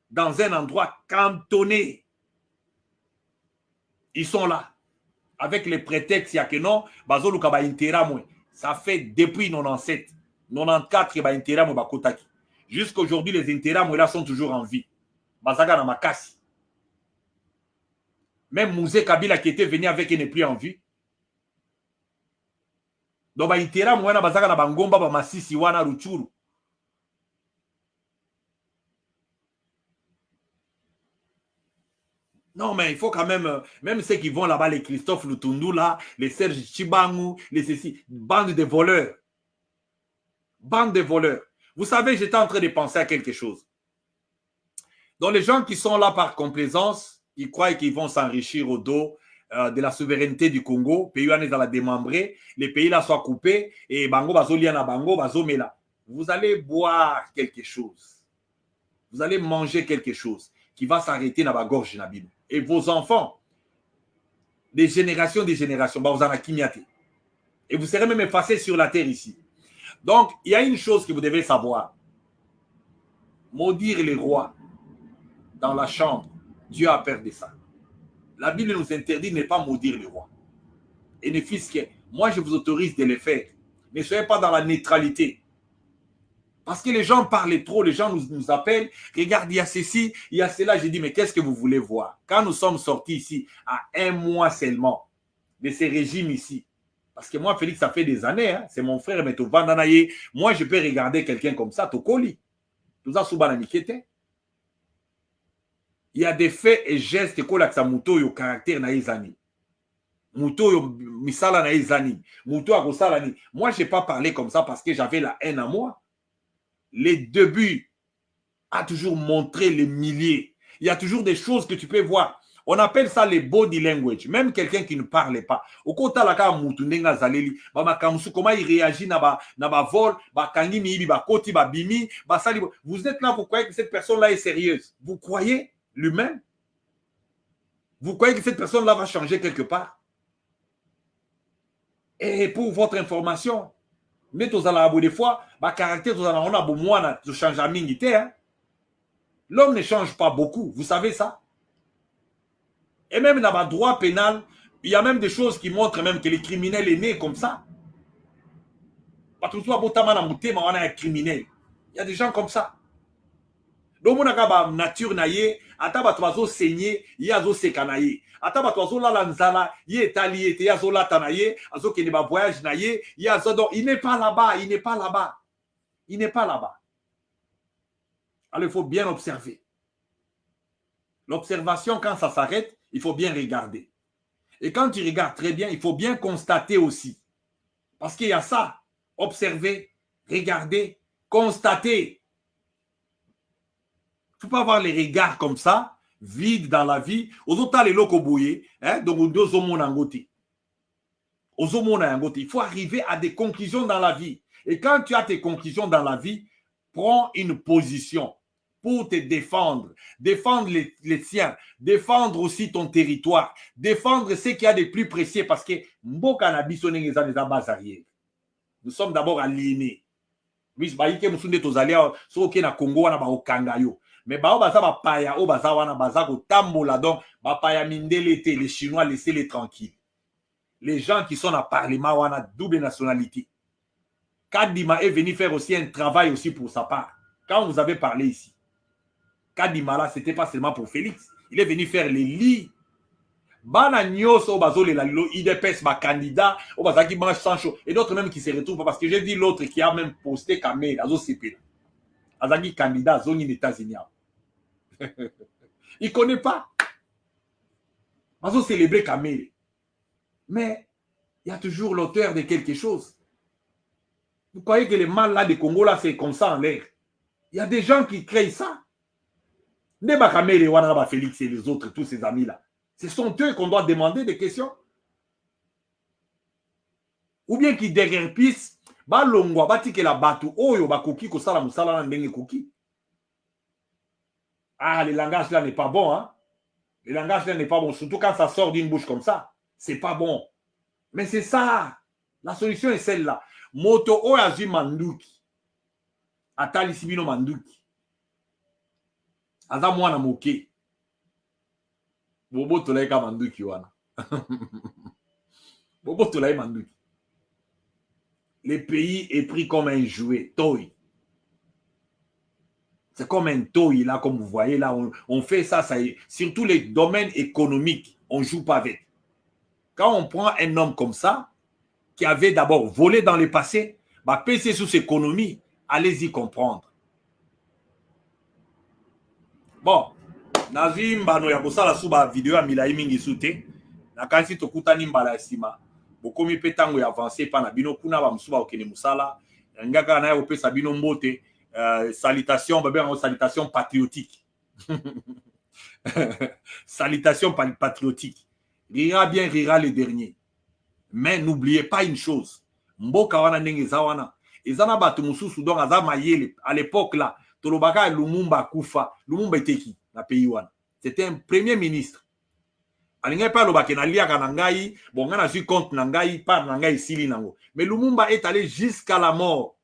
dans un endroit cantonné? Ils sont là. Avec les prétextes, il y a que non, bazoluka ba interamwe. Ça fait depuis 97, 94 ba interamwe ba kotaki. Jusqu'aujourd'hui, les interamwe là sont toujours en vie. Bazaga na makasi. Même Mouzé Kabila qui était venu avec, il n'est plus en vie. Donc, ba interamwe na bazaga na bangomba ba masisi wana ruchuru. Non, mais il faut quand même ceux qui vont là-bas, les Christophe Lutundu, là, les Serge Chibangu, les ceci, bande de voleurs. Bande de voleurs. Vous savez, j'étais en train de penser à quelque chose. Donc, les gens qui sont là par complaisance, ils croient qu'ils vont s'enrichir au dos de la souveraineté du Congo. Pays est dans la démembrée, les pays là soient coupés, et Bango, Bazoliana, Bango, Bazomela. Vous allez boire quelque chose. Vous allez manger quelque chose qui va s'arrêter dans la gorge de Nabil. Et vos enfants, des générations, bah, vous en avez kimiaté. Et vous serez même effacés sur la terre ici. Donc, il y a une chose que vous devez savoir. Maudire les rois dans la chambre, Dieu a peur de ça. La Bible nous interdit de ne pas maudire les rois. Et ne fût-ce que, moi je vous autorise de le faire. Ne soyez pas dans la neutralité. Parce que les gens parlent trop, les gens nous appellent. Regarde, il y a ceci, il y a cela. J'ai dit, mais qu'est-ce que vous voulez voir? Quand nous sommes sortis ici, à 1 mois seulement, de ces régimes ici, parce que moi, Félix, ça fait des années, hein, c'est mon frère, mais tu vas Vandanaye. Moi, je peux regarder quelqu'un comme ça, Tokoli. Tout ça, il y a des faits et gestes que ça muto yo caractère na izani. Muto yo misala na izani. Muto akosalani. Moi, je n'ai pas parlé comme ça parce que j'avais la haine à moi. Les débuts a toujours montré les milliers. Il y a toujours des choses que tu peux voir. On appelle ça les body language. Même quelqu'un qui ne parle pas. Au côté la ka mutundenga zaleli, ba makamsu comment il réagit na ba vol, ba kangi mibi, ba koti ba bimi, ba sali. Vous êtes là, vous croyez que cette personne-là est sérieuse. Vous croyez l'humain? Vous croyez que cette personne-là va changer quelque part? Et pour votre information, mais tous à des fois, bah caractère tous on a besoin de changer à minité. L'homme ne change pas beaucoup, vous savez ça. Et même dans le droit pénal, il y a même des choses qui montrent même que les criminels est né comme ça. Parce que toi, on a un criminel. Il y a des gens comme ça. Donc, on a nature naïe, ataba toazo saigné, yazo sekanaye. Ataba toazo la lanzala, yé etali, yazo la tanaye, azo kene ba voyage naïe, yazo donc il n'est pas là-bas, il n'est pas là-bas. Il n'est pas là-bas. Alors, il faut bien observer. L'observation, quand ça s'arrête, il faut bien regarder. Et quand tu regardes très bien, il faut bien constater aussi. Parce qu'il y a ça. Observer, regarder, constater. Il ne faut pas avoir les regards comme ça, vides dans la vie. Aux autres, les locaux bouillés, donc il faut arriver à des conclusions dans la vie. Et quand tu as tes conclusions dans la vie, prends une position pour te défendre. Défendre les siens. Défendre aussi ton territoire. Défendre ce qu'il y a de plus précieux. Parce que nous sommes d'abord aliénés. Mais les Chinois, laissez-les tranquilles. Les gens qui sont à Parlement, on a double nationalité. Kadima est venu faire aussi un travail aussi pour sa part. Quand vous avez parlé ici, Kadima là, ce n'était pas seulement pour Félix. Il est venu faire les lits Bana nyoso bazole la lilo IDPS ba candidat au bazaki mange sans chaud et d'autres même qui se retrouvent parce que j'ai vu l'autre qui a même posté Kamel azo CP. Azaki candidat zone des États-Unis. Il connaît pas. Azo célébrer Kamel. Mais il y a toujours l'auteur de quelque chose. Vous croyez que les mal là de Congo là c'est comme ça en l'air? Il y a des gens qui créent ça. Neba Kamel et Wana Félix et les autres tous ces amis là. Ce sont eux qu'on doit demander des questions. Ou bien qui derrière piste, ba longwa ba tike la batu oyo ba koki ko sala musala na ndenge koki. Ah, le langage là n'est pas bon, hein. Le langage là n'est pas bon, surtout quand ça sort d'une bouche comme ça. C'est pas bon. Mais c'est ça. La solution est celle-là. Moto oyo azui manduki. Atali sibino manduki. Aza mwana moke. Bobo tolaika manduki wana. Bobo tolaika manduki. Le pays est pris comme un jouet, toy. C'est comme un toy, là, comme vous voyez, là, on fait ça, surtout les domaines économiques, on ne joue pas avec. Quand on prend un homme comme ça, qui avait d'abord volé dans le passé, bah, PC sous ses économies, allez-y comprendre. Bon, Nazim Bano Yakosala Suba vidéo à Milaï Mingi Soute, Nakansi Tokutani Mbala Estima. Bokomi petango ya avancé pana bino kuna ba musuba okene musala ngaka na yo pesa bino mbote salutation ba bien salutation patriotique. Salutation patriotique. Rira bien, rira le dernier. Mais n'oubliez pas une chose. Mboka wana ndenge zawana. Ezana batu mususu donc aza mayele à l'époque là, Tolobaka Lumumba kufa. Lumumba était qui na pays wana? C'était un premier ministre. Alingai pa lobake na liaka na ngai, bon ngana suis compte na ngai par na ngai sili nango. Mais Lumumba est allé jusqu'à la mort.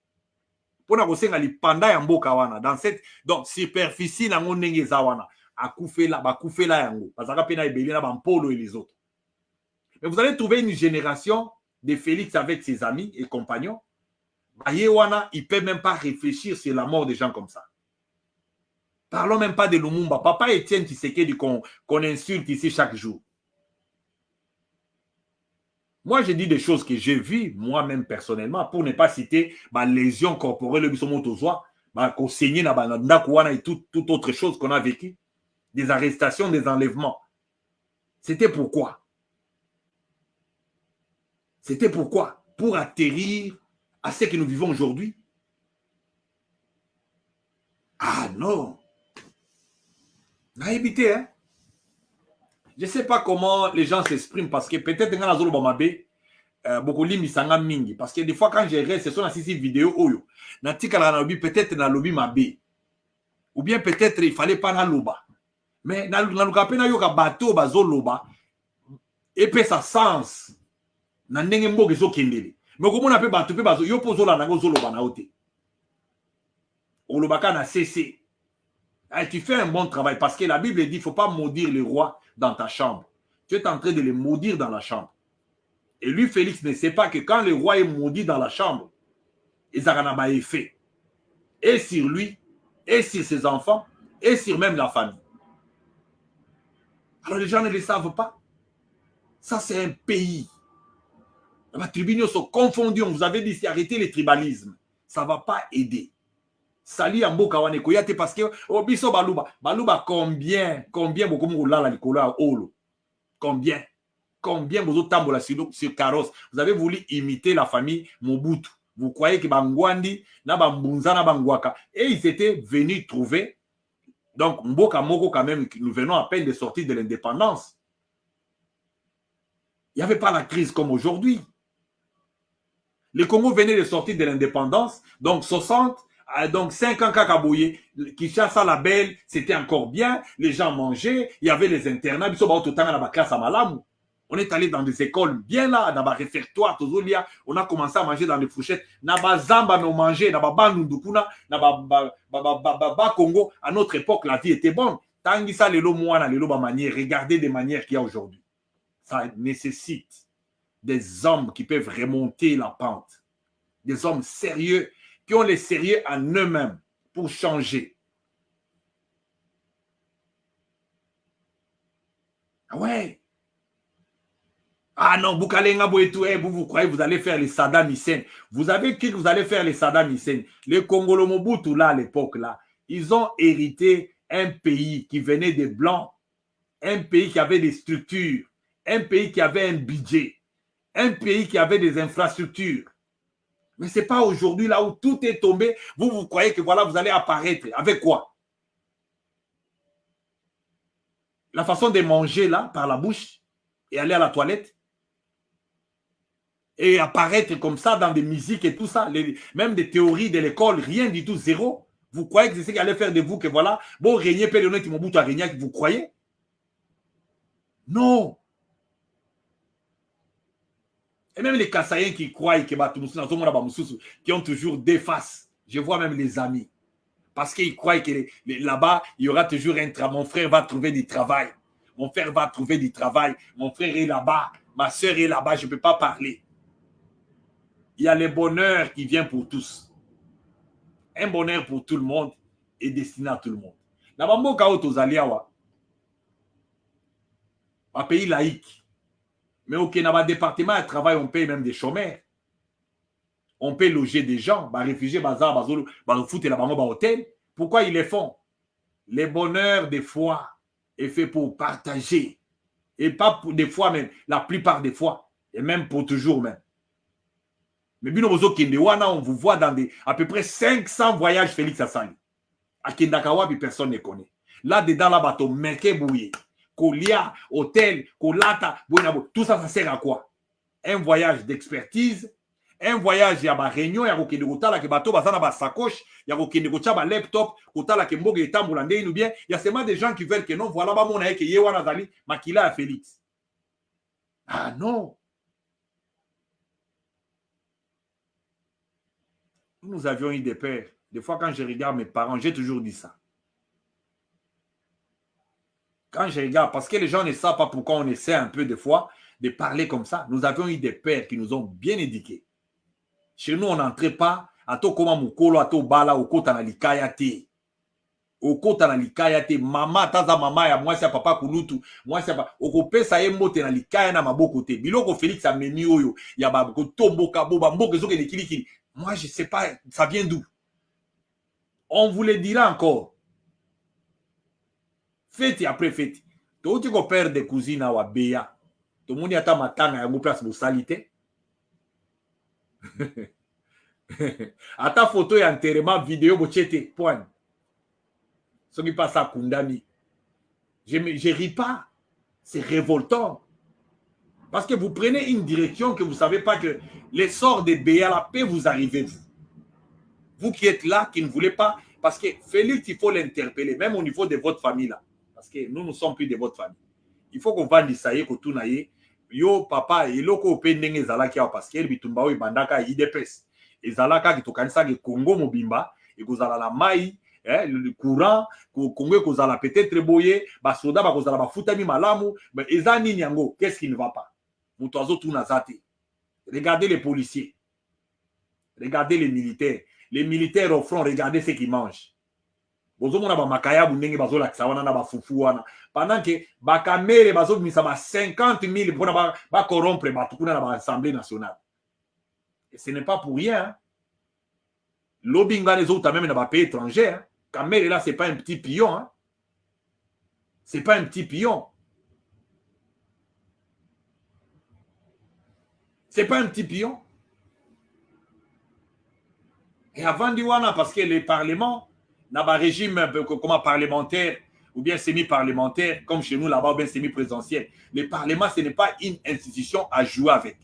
Pona ko senga li panda ya mboka wana dans cette donc superficie nango ndenge za wana akufela bakufela yango. Bazaka pena ebeli na bampolo et les autres. Mais vous allez trouver une génération de Félix avec ses amis et compagnons. Baye wana, il peut même pas réfléchir sur la mort des gens comme ça. Parlons même pas de Lumumba. Papa Étienne Tshisekedi qu'on insulte ici chaque jour. Moi, j'ai dit des choses que j'ai vues moi-même personnellement, pour ne pas citer ma lésion corporelle, qu'on saignait et toute autre chose qu'on a vécu. Des arrestations, des enlèvements. C'était pourquoi? C'était pourquoi? Pour atterrir à ce que nous vivons aujourd'hui. Ah non! On a évité, hein? Je ne sais pas comment les gens s'expriment parce que peut-être que dans la beaucoup de mingi parce que des fois quand je reste, ce sont ces vidéos oyo. Peut-être dans le lobby mabé. Ou bien peut-être il fallait pas dans loba. Mais dans le capé na yoka bateau bazo loba et puis ça sens. Na ndenge mboke zo kendele. Mais comment on appelle bateau pe bazo yo pozo la nango zo loba na ote. Olobaka na cessé. Tu fais un bon travail parce que la Bible dit qu'il ne faut pas maudire le roi dans ta chambre. Tu es en train de le maudire dans la chambre. Et lui, Félix, ne sait pas que quand le roi est maudit dans la chambre, il a un effet. Et sur lui, et sur ses enfants, et sur même la famille. Alors les gens ne le savent pas. Ça, c'est un pays. Les tribunaux sont confondus. On vous avait dit, arrêtez les tribalismes. Ça ne va pas aider. Sali Amboka Wanekoyate parce que Obiso Baluba combien beaucoup la Nicolas Olo combien vous tambola sur carrosse. Vous avez voulu imiter la famille Mobutu. Vous croyez que Bangwandi na Bambunza na Bangwaka et ils étaient venus trouver donc Mboka Moko quand même nous venons à peine de sortir de l'indépendance. Il n'y avait pas la crise comme aujourd'hui. Le Congo venait de sortir de l'indépendance donc 60 donc 5 ans Kakabouye, Kinshasa la belle, c'était encore bien, les gens mangeaient, il y avait les internats, on est allé dans des écoles bien là, dans les réfectoires, on a commencé à manger dans les fourchettes, Nabazamba nous mangeait, Nababandundukuna, Nababa Congo, à notre époque la vie était bonne. Tangisa lelo moana lelo ba manière, regardez des manières qu'il y a aujourd'hui. Ça nécessite des hommes qui peuvent remonter la pente, des hommes sérieux, qui ont les sérieux en eux-mêmes pour changer. Ah ouais. Ah non, Boukalenga Boetou, vous croyez que vous allez faire les Saddam Hussein. Vous avez cru que vous allez faire les Saddam Hussein. Les Congolo Mobutu, là, à l'époque, là, ils ont hérité un pays qui venait des Blancs, un pays qui avait des structures, un pays qui avait un budget, un pays qui avait des infrastructures. Mais ce n'est pas aujourd'hui, là où tout est tombé, vous croyez que voilà, vous allez apparaître. Avec quoi? La façon de manger, là, par la bouche, et aller à la toilette, et apparaître comme ça dans des musiques et tout ça, même des théories de l'école, rien du tout, zéro. Vous croyez que c'est ce qui allait faire de vous que voilà, bon, régner, Péléonnet, Mobutu a régné, vous croyez? Non. Et même les Kassaïens qui croient que qui ont toujours des faces. Je vois même les amis. Parce qu'ils croient que là-bas, il y aura toujours un travail. Mon frère va trouver du travail. Mon frère va trouver du travail. Mon frère est là-bas. Ma soeur est là-bas. Je ne peux pas parler. Il y a le bonheur qui vient pour tous. Un bonheur pour tout le monde est destiné à tout le monde. Dans un pays laïque. Mais au Kenya, département de travail, on paye même des chômeurs. On peut loger des gens, réfugiés, foot et la hôtel. Pourquoi ils les font? Le bonheur des fois est fait pour partager. Et pas pour des fois même, la plupart des fois. Et même pour toujours même. Mais Binobozo Kendewana, on vous voit dans à peu près 500 voyages Félix Assali. À Kendakawa, personne ne connaît. Là-dedans, là, bateau, Meke Bouye, Kolia, hôtel, Kolata, Bouinabo, tout ça, ça sert à quoi? Un voyage d'expertise, un voyage, il y a une réunion, il y a un kotala ke bateau, bazana ba sacoche, il y a un laptop, kotala ke mboge etambulande, ou bien, il y a seulement des gens qui veulent que non, voilà, ba mona ke yewana zali, makila à Félix. Ah non. Nous avions eu des pères. Des fois, quand je regarde mes parents, j'ai toujours dit ça. Quand je regarde, parce que les gens ne savent pas pourquoi on essaie un peu des fois de parler comme ça. Nous avions eu des pères qui nous ont bien éduqués. Chez nous, on n'entrait pas à to koma mukolo, à to bala, au kota na likayate. Au kota na likayate. Mama, taza mama ya moi, c'est papa kulutu. Moi, c'est pas. Au kopé, ça y est, mote na likaya na mabokote. Biloko Félix a meni oyo. Ya ba tomboka boba mboke zoke de kilikili. Moi, je ne sais pas, ça vient d'où? On vous le dira encore. Faites et après faites. Tu as un père de cousine à Béa. Tout le monde a matanga à une place de salité. À ta photo et enterrement vidéo, bochete, point. Ce qui passe à Kundami. Je ne ris pas. C'est révoltant. Parce que vous prenez une direction que vous ne savez pas que l'essor de Béa, la paix vous arrivez, vous. Vous qui êtes là, qui ne voulez pas. Parce que Félix, il faut l'interpeller, même au niveau de votre famille là. Parce que nous ne sommes plus de votre famille. Il faut qu'on vende ça, que tout naïe. Yo, papa, et loko pendenge ezalaki ya parce que bitumba o ibandaka IDPS. Ezalaka ki tokanisa ke Congo mobimba, et kozala la mai, le courant, Congo kozala peut-être boye, ba soda ba kozala ba futami malamu, mais ezani nyango, qu'est-ce qui ne va pas? Mutoazo tout nazate. Regardez les policiers. Regardez les militaires. Les militaires au front, regardez ce qu'ils mangent. Pendant que Bakamere bazo misama 50 000 pour ba corrompre l'Assemblée nationale. Et ce n'est pas pour rien. L'Obinga les autres même dans les pays étrangers. Kamere là, c'est pas un petit pion. Hein. C'est pas un petit pion. C'est pas un petit pion. Et avant d'Iwana, parce que les parlements, dans un régime comment, parlementaire ou bien semi-parlementaire, comme chez nous là-bas, ou bien semi-présidentiel, le Parlement, ce n'est pas une institution à jouer avec.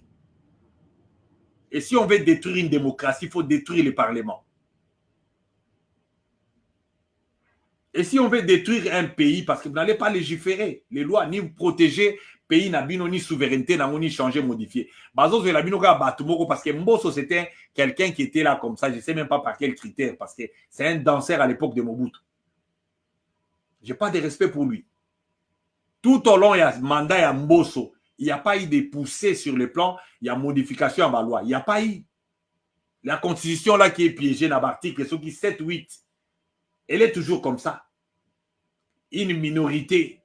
Et si on veut détruire une démocratie, il faut détruire le Parlement. Et si on veut détruire un pays, parce que vous n'allez pas légiférer les lois, ni vous protéger pays, ni souveraineté, ni changer, modifier. Parce que Mbosso, c'était quelqu'un qui était là comme ça, je ne sais même pas par quel critère, parce que c'est un danseur à l'époque de Mobutu. Je n'ai pas de respect pour lui. Tout au long, il y a mandat, il y a Mbosso. Il n'y a pas eu de poussée sur le plan, il y a modification à ma loi. Il n'y a pas eu. La constitution là qui est piégée dans l'article, ce qui 7-8, elle est toujours comme ça. Une minorité.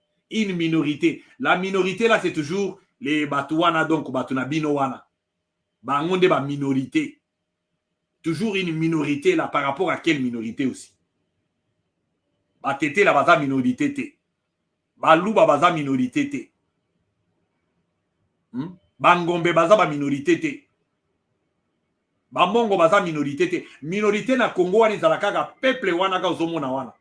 La minorité là, c'est toujours les batouana donc batuna binowana. Bangonde ba minorité. Toujours une minorité là par rapport à quelle minorité aussi. Batete la baza minorité té. Baluba baza minorité té. Bangombe baza ba minorité té. Bamongo baza minorité té. Minorité na Congo wana ezalaka kaka peuple wana ka ozomona wana.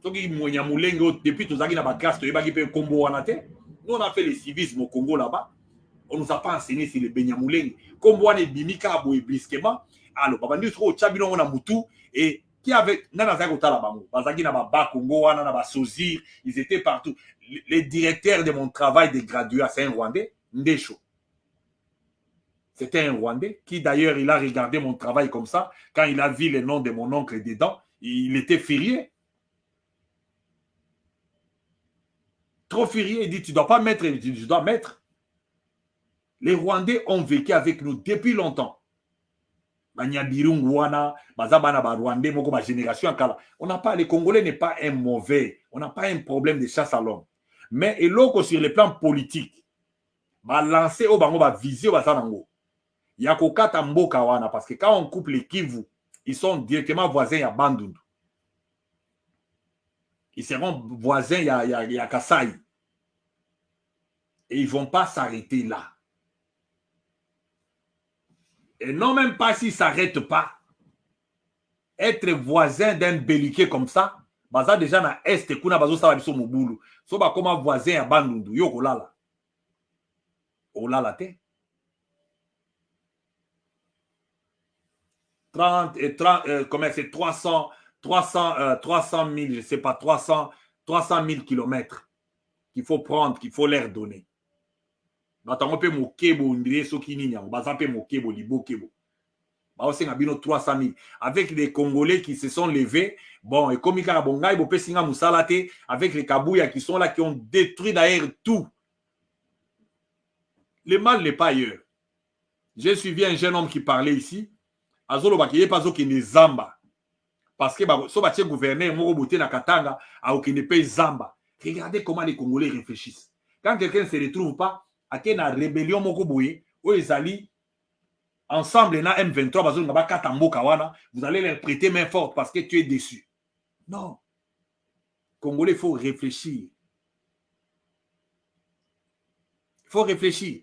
Soki monya mulenge depuis tozaki na ba classe toyebaki pe kombo wana té. Nous on a fait le civisme au Congo là-bas. On nous a pas enseigné sur le Benyamuleng. Kombo wana bimika boye brisquement. Alors babandi trop chabino wana mutu et qui avait nana zaki otala bango. Bazaki na ba Congo wana na ba Sozir, ils étaient partout. Les directeurs de mon travail de graduat, c'est un Rwandais, Ndesho. C'était un Rwandais qui d'ailleurs il a regardé mon travail comme ça. Quand il a vu le nom de mon oncle dedans, il était furieux. Trop furieux, il dit tu dois pas mettre, tu dois mettre. Les Rwandais ont vécu avec nous depuis longtemps. On n'a pas, les Congolais n'est pas un mauvais. On n'a pas un problème de chasse à l'homme. Mais et l'autre sur le plan politique, lancer au bango, viser au basanango. Il y a kokata mboka wana parce que quand on coupe les Kivu, ils sont directement voisins à Bandundu. Ils seront voisins il y a Kasaï. Et ils ne vont pas s'arrêter là. Et non, même pas s'ils ne s'arrêtent pas. Être voisin d'un belliquet comme ça, baza déjà na est kuna bazo sala biso mobulu. So ba comme voisin à Bandundu, yo kolala. Olala te. 30 et 30 comment c'est 300 000, je sais pas 300 000 kilomètres qu'il faut prendre, qu'il faut leur donner. Batango pe mokebo ndire soki nini yango baza pe mokebo libokebo. Ba osenga bino 300 000 avec les Congolais qui se sont levés. Bon, et comme Ikara Bongai, Bopé Singa Moussalate, avec les Kabouya qui sont là, qui ont détruit d'ailleurs tout. Le mal n'est pas ailleurs. J'ai suivi un jeune homme qui parlait ici. Azolo Bakiye Pazo qui n'est Zamba. Parce que so batie gouverneur Moro Boté na Katanga a aucun pays Zamba. Regardez comment les Congolais réfléchissent. Quand quelqu'un ne se retrouve pas, à quelle rébellion Moko Boye, où ils allaient ensemble, na M23, vous allez leur prêter main forte parce que tu es déçu. Non. Congolais, il faut réfléchir. Il faut réfléchir.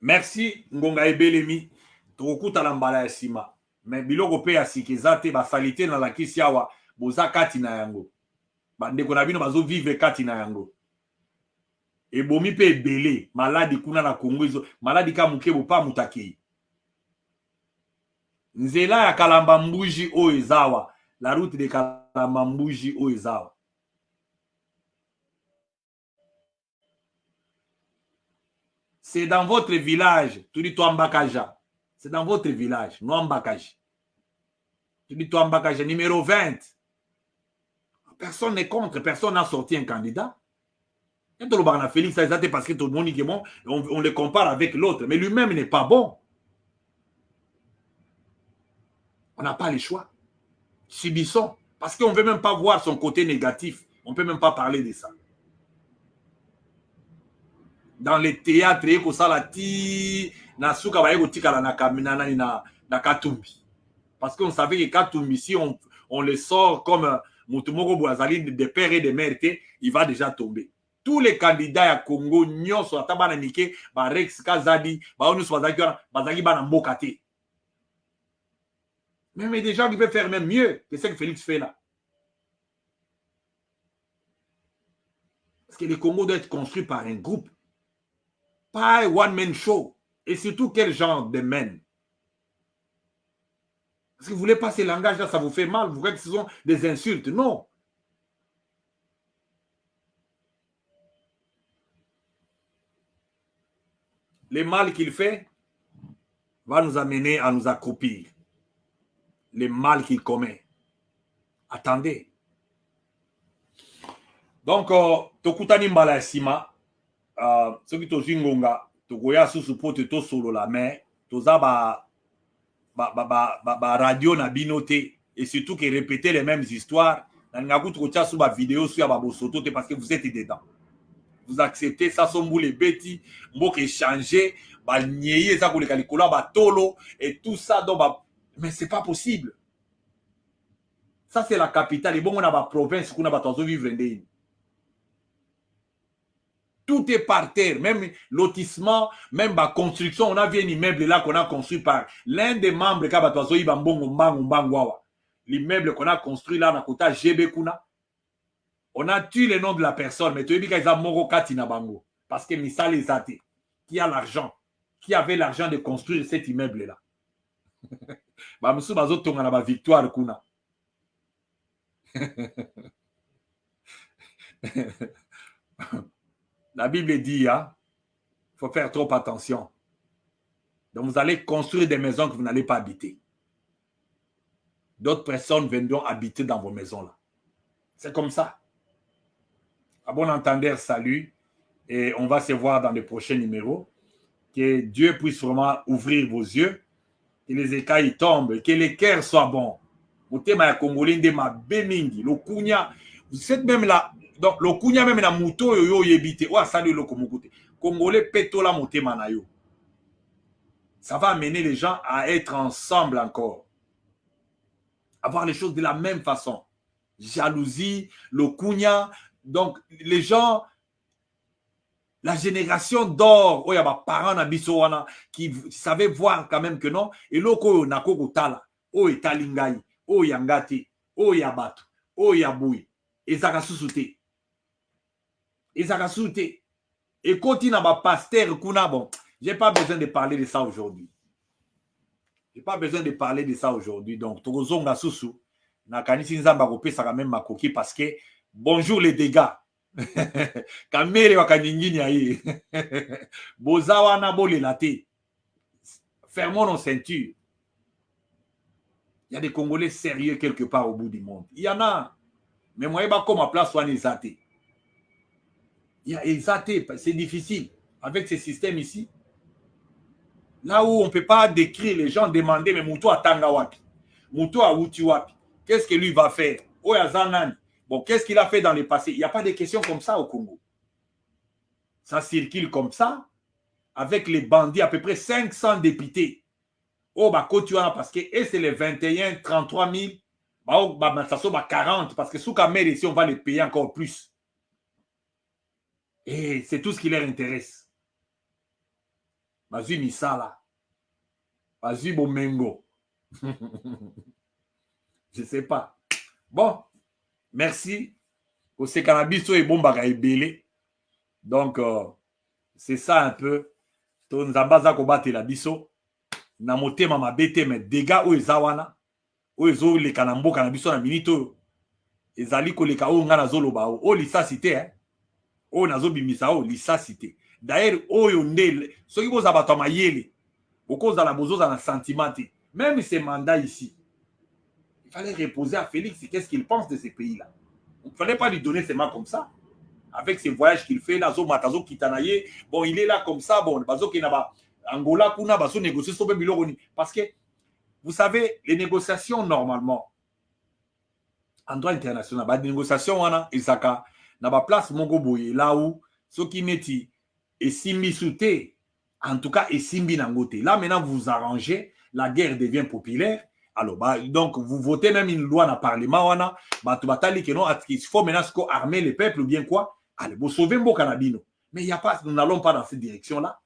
Merci, Ngonga Ebelemi. Trokuta lambala ya sima. Mais biloko pe ya sikezate ba salite na la kisi awa boza kati na yango. Bandeko na bino bazo vivre kati na yango. Et bomi pe belé maladi kuna na Congo izo maladi ka mukebo pa mutakei. Nzela ya Kalamba Mbuji o ezawa, la route de Kalamba Mbuji o ezawa. C'est dans votre village, tu dis toi Mbakaja. C'est dans votre village, non Mbakaji. Tu dis toi Mbakaja numéro 20. Personne n'est contre, personne n'a sorti un candidat. Et tout le monde a Félix, c'est parce que tout le monde est bon, on le compare avec l'autre, mais lui-même n'est pas bon. On n'a pas le choix. Subissons. Parce qu'on ne veut même pas voir son côté négatif. On ne peut même pas parler de ça. Dans les théâtres, parce qu'on savait que Katumbi, si on le sort comme Moutoumoro Bouazali, des pères et des mères, il va déjà tomber. Tous les candidats à Congo, Nyoso, Atabananike, Rex Kazadi, Baonus Bazaki Banambokate. Mais des gens qui peuvent faire même mieux que ce que Félix fait là. Parce que le Congo doit être construit par un groupe. Pas un one-man show. Et surtout, quel genre de men? Parce que vous voulez pas ces langages-là, ça vous fait mal. Vous croyez que ce sont des insultes. Non. Le mal qu'il fait va nous amener à nous accroupir. Le mal qu'il commet. Attendez. Donc, tokutani mbala sima, soki tozi ngonga, tokoya susu pote to solo la mer, toza ba radio na binote, et surtout que répéter les mêmes histoires. Vidéo parce que vous êtes dedans. Vous acceptez ça, son boule bêtis, mot échanger, et tout ça. Mais c'est pas possible. Ça, c'est la capitale. Et bon, on a la province, on a vivre. Tout est par terre, même lotissement, même la construction. On a vu un immeuble là qu'on a construit par l'un des membres l'immeuble qu'on a construit là, on GB Kuna. On a tué le nom de la personne, mais tu as dit qu'ils ont moro katina bango. Parce que Missa les a dit. Qui a l'argent? Qui avait l'argent de construire cet immeuble là? Bah, monsieur Bazo Tonga na victoire Kuna. La Bible dit, hein, il faut faire trop attention. Donc, vous allez construire des maisons que vous n'allez pas habiter. D'autres personnes viendront habiter dans vos maisons là. C'est comme ça. À bon entendeur, salut. Et on va se voir dans les prochains numéros. Que Dieu puisse vraiment ouvrir vos yeux. Que les écailles tombent. Que les cœurs soient bons. Vous êtes même là. Donc, le Kounya même na muto yo yebite. Wa salut le komukote. Congolais peto la moté manayo. Ça va amener les gens à être ensemble encore. Avoir les choses de la même façon. Jalousie, le Kounya. Donc, les gens, la génération d'or, oh, y a des parents qui savaient voir quand même que non. Et l'oko nako tala, oh etalingai, oh yangati, oh yabatu, oh yaboui. Et ça a sous-souté. Et ça a sous-souté. Et continue à ma pasteur kuna bon. J'ai pas besoin de parler de ça aujourd'hui. J'ai pas besoin de parler de ça aujourd'hui. Donc, Togozonga Sousou, Nakanisi Nzamba Kopé, ça même ma coquille parce que bonjour les dégâts. Kamere wakaningini aïe. Bozawa na bole laté. Fermons nos ceintures. Il y a des Congolais sérieux quelque part au bout du monde. Il y en a. Mais moi, je vais comme à place soit exaté. Il y a exaté, c'est difficile. Avec ce système ici. Là où on ne peut pas décrire, les gens demander, mais Moutou a Tanga wapi, Moutou a Outi wapi, qu'est-ce que lui va faire? Oyazanan. Bon, qu'est-ce qu'il a fait dans le passé? Il n'y a pas de questions comme ça au Congo. Ça circule comme ça, avec les bandits, à peu près 500 députés. Oh, bah, parce que c'est les 21, 33 000, bah, 40, parce que sous Kamel ici, on va les payer encore plus. Et c'est tout ce qui leur intéresse. Vas-y, Misala. Vas-y, Bomengo. Je ne sais pas. Bon, merci. Au Sekanabiso et Bombaga et Belé. Donc, c'est ça un peu. Ton Zambaza Kobate la biso. Namote mama bete mais dégâts ou ezawana. Ou ezo le kanambo kanabiso na minito. Ezali ko le ka o ngana zolo ba o lisa cité hein. O nazo bimisa o lisa cité. D'ailleurs, oyo ndele, ceux qui vous abattent ma yele, au cause de la bozoza dans sentiment, même ces mandats ici, il fallait reposer à Félix qu'est-ce qu'il pense de ces pays-là. Il ne fallait pas lui donner ses mains comme ça. Avec ces voyages qu'il fait, là, Matazo Kitanaye, bon, il est là comme ça, bon, Bazo Kinaba, Angola, Kuna, Bazo négocier, parce que, vous savez, les négociations, normalement, en droit international, les négociations, Isaka, n'a pas place, Mongoboye, là où, ceux qui mettent et Simbi Souté, en tout cas, et Simbi Nangote. Là, maintenant, vous vous arrangez, la guerre devient populaire. Alors, bah, donc, vous votez même une loi dans le Parlement, il faut maintenant armer les peuples ou bien quoi. Allez, vous sauvez un beau canabino. Mais il n'y a pas, nous n'allons pas dans cette direction-là.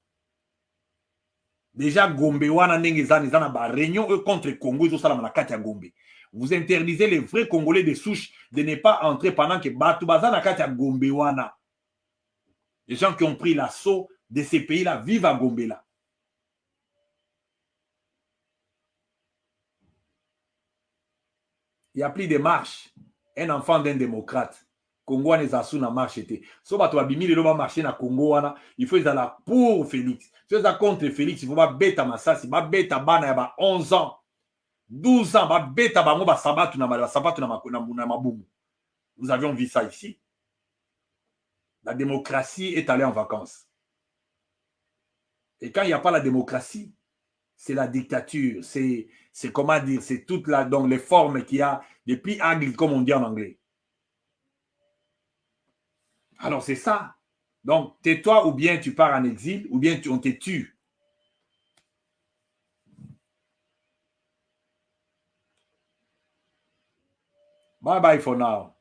Déjà, Gombe, réunion contre le Congo, ils ont Gombe. Vous interdisez les vrais Congolais de souche de ne pas entrer pendant que Batubaza na Katia Gombe wana. Les gens qui ont pris l'assaut de ces pays-là vivent à Gombe là. Il n'y a plus de marche. Un enfant d'un démocrate. Congo les assous na marche était. So bato babimi le loba marcher na Congo wana, il faut la pour Félix. Si vous êtes contre Félix, il faut pas bêta Massassi, pas bêta bana ya 11 ans. 12 ans, ba bêta bango ba sabatu na mabumu. Nous avions vu ça ici. La démocratie est allée en vacances. Et quand il n'y a pas la démocratie, c'est la dictature. C'est comment dire, c'est toutes donc les formes qu'il y a depuis Agli, comme on dit en anglais. Alors c'est ça. Donc tais-toi ou bien tu pars en exil ou bien on te tue. Bye bye for now.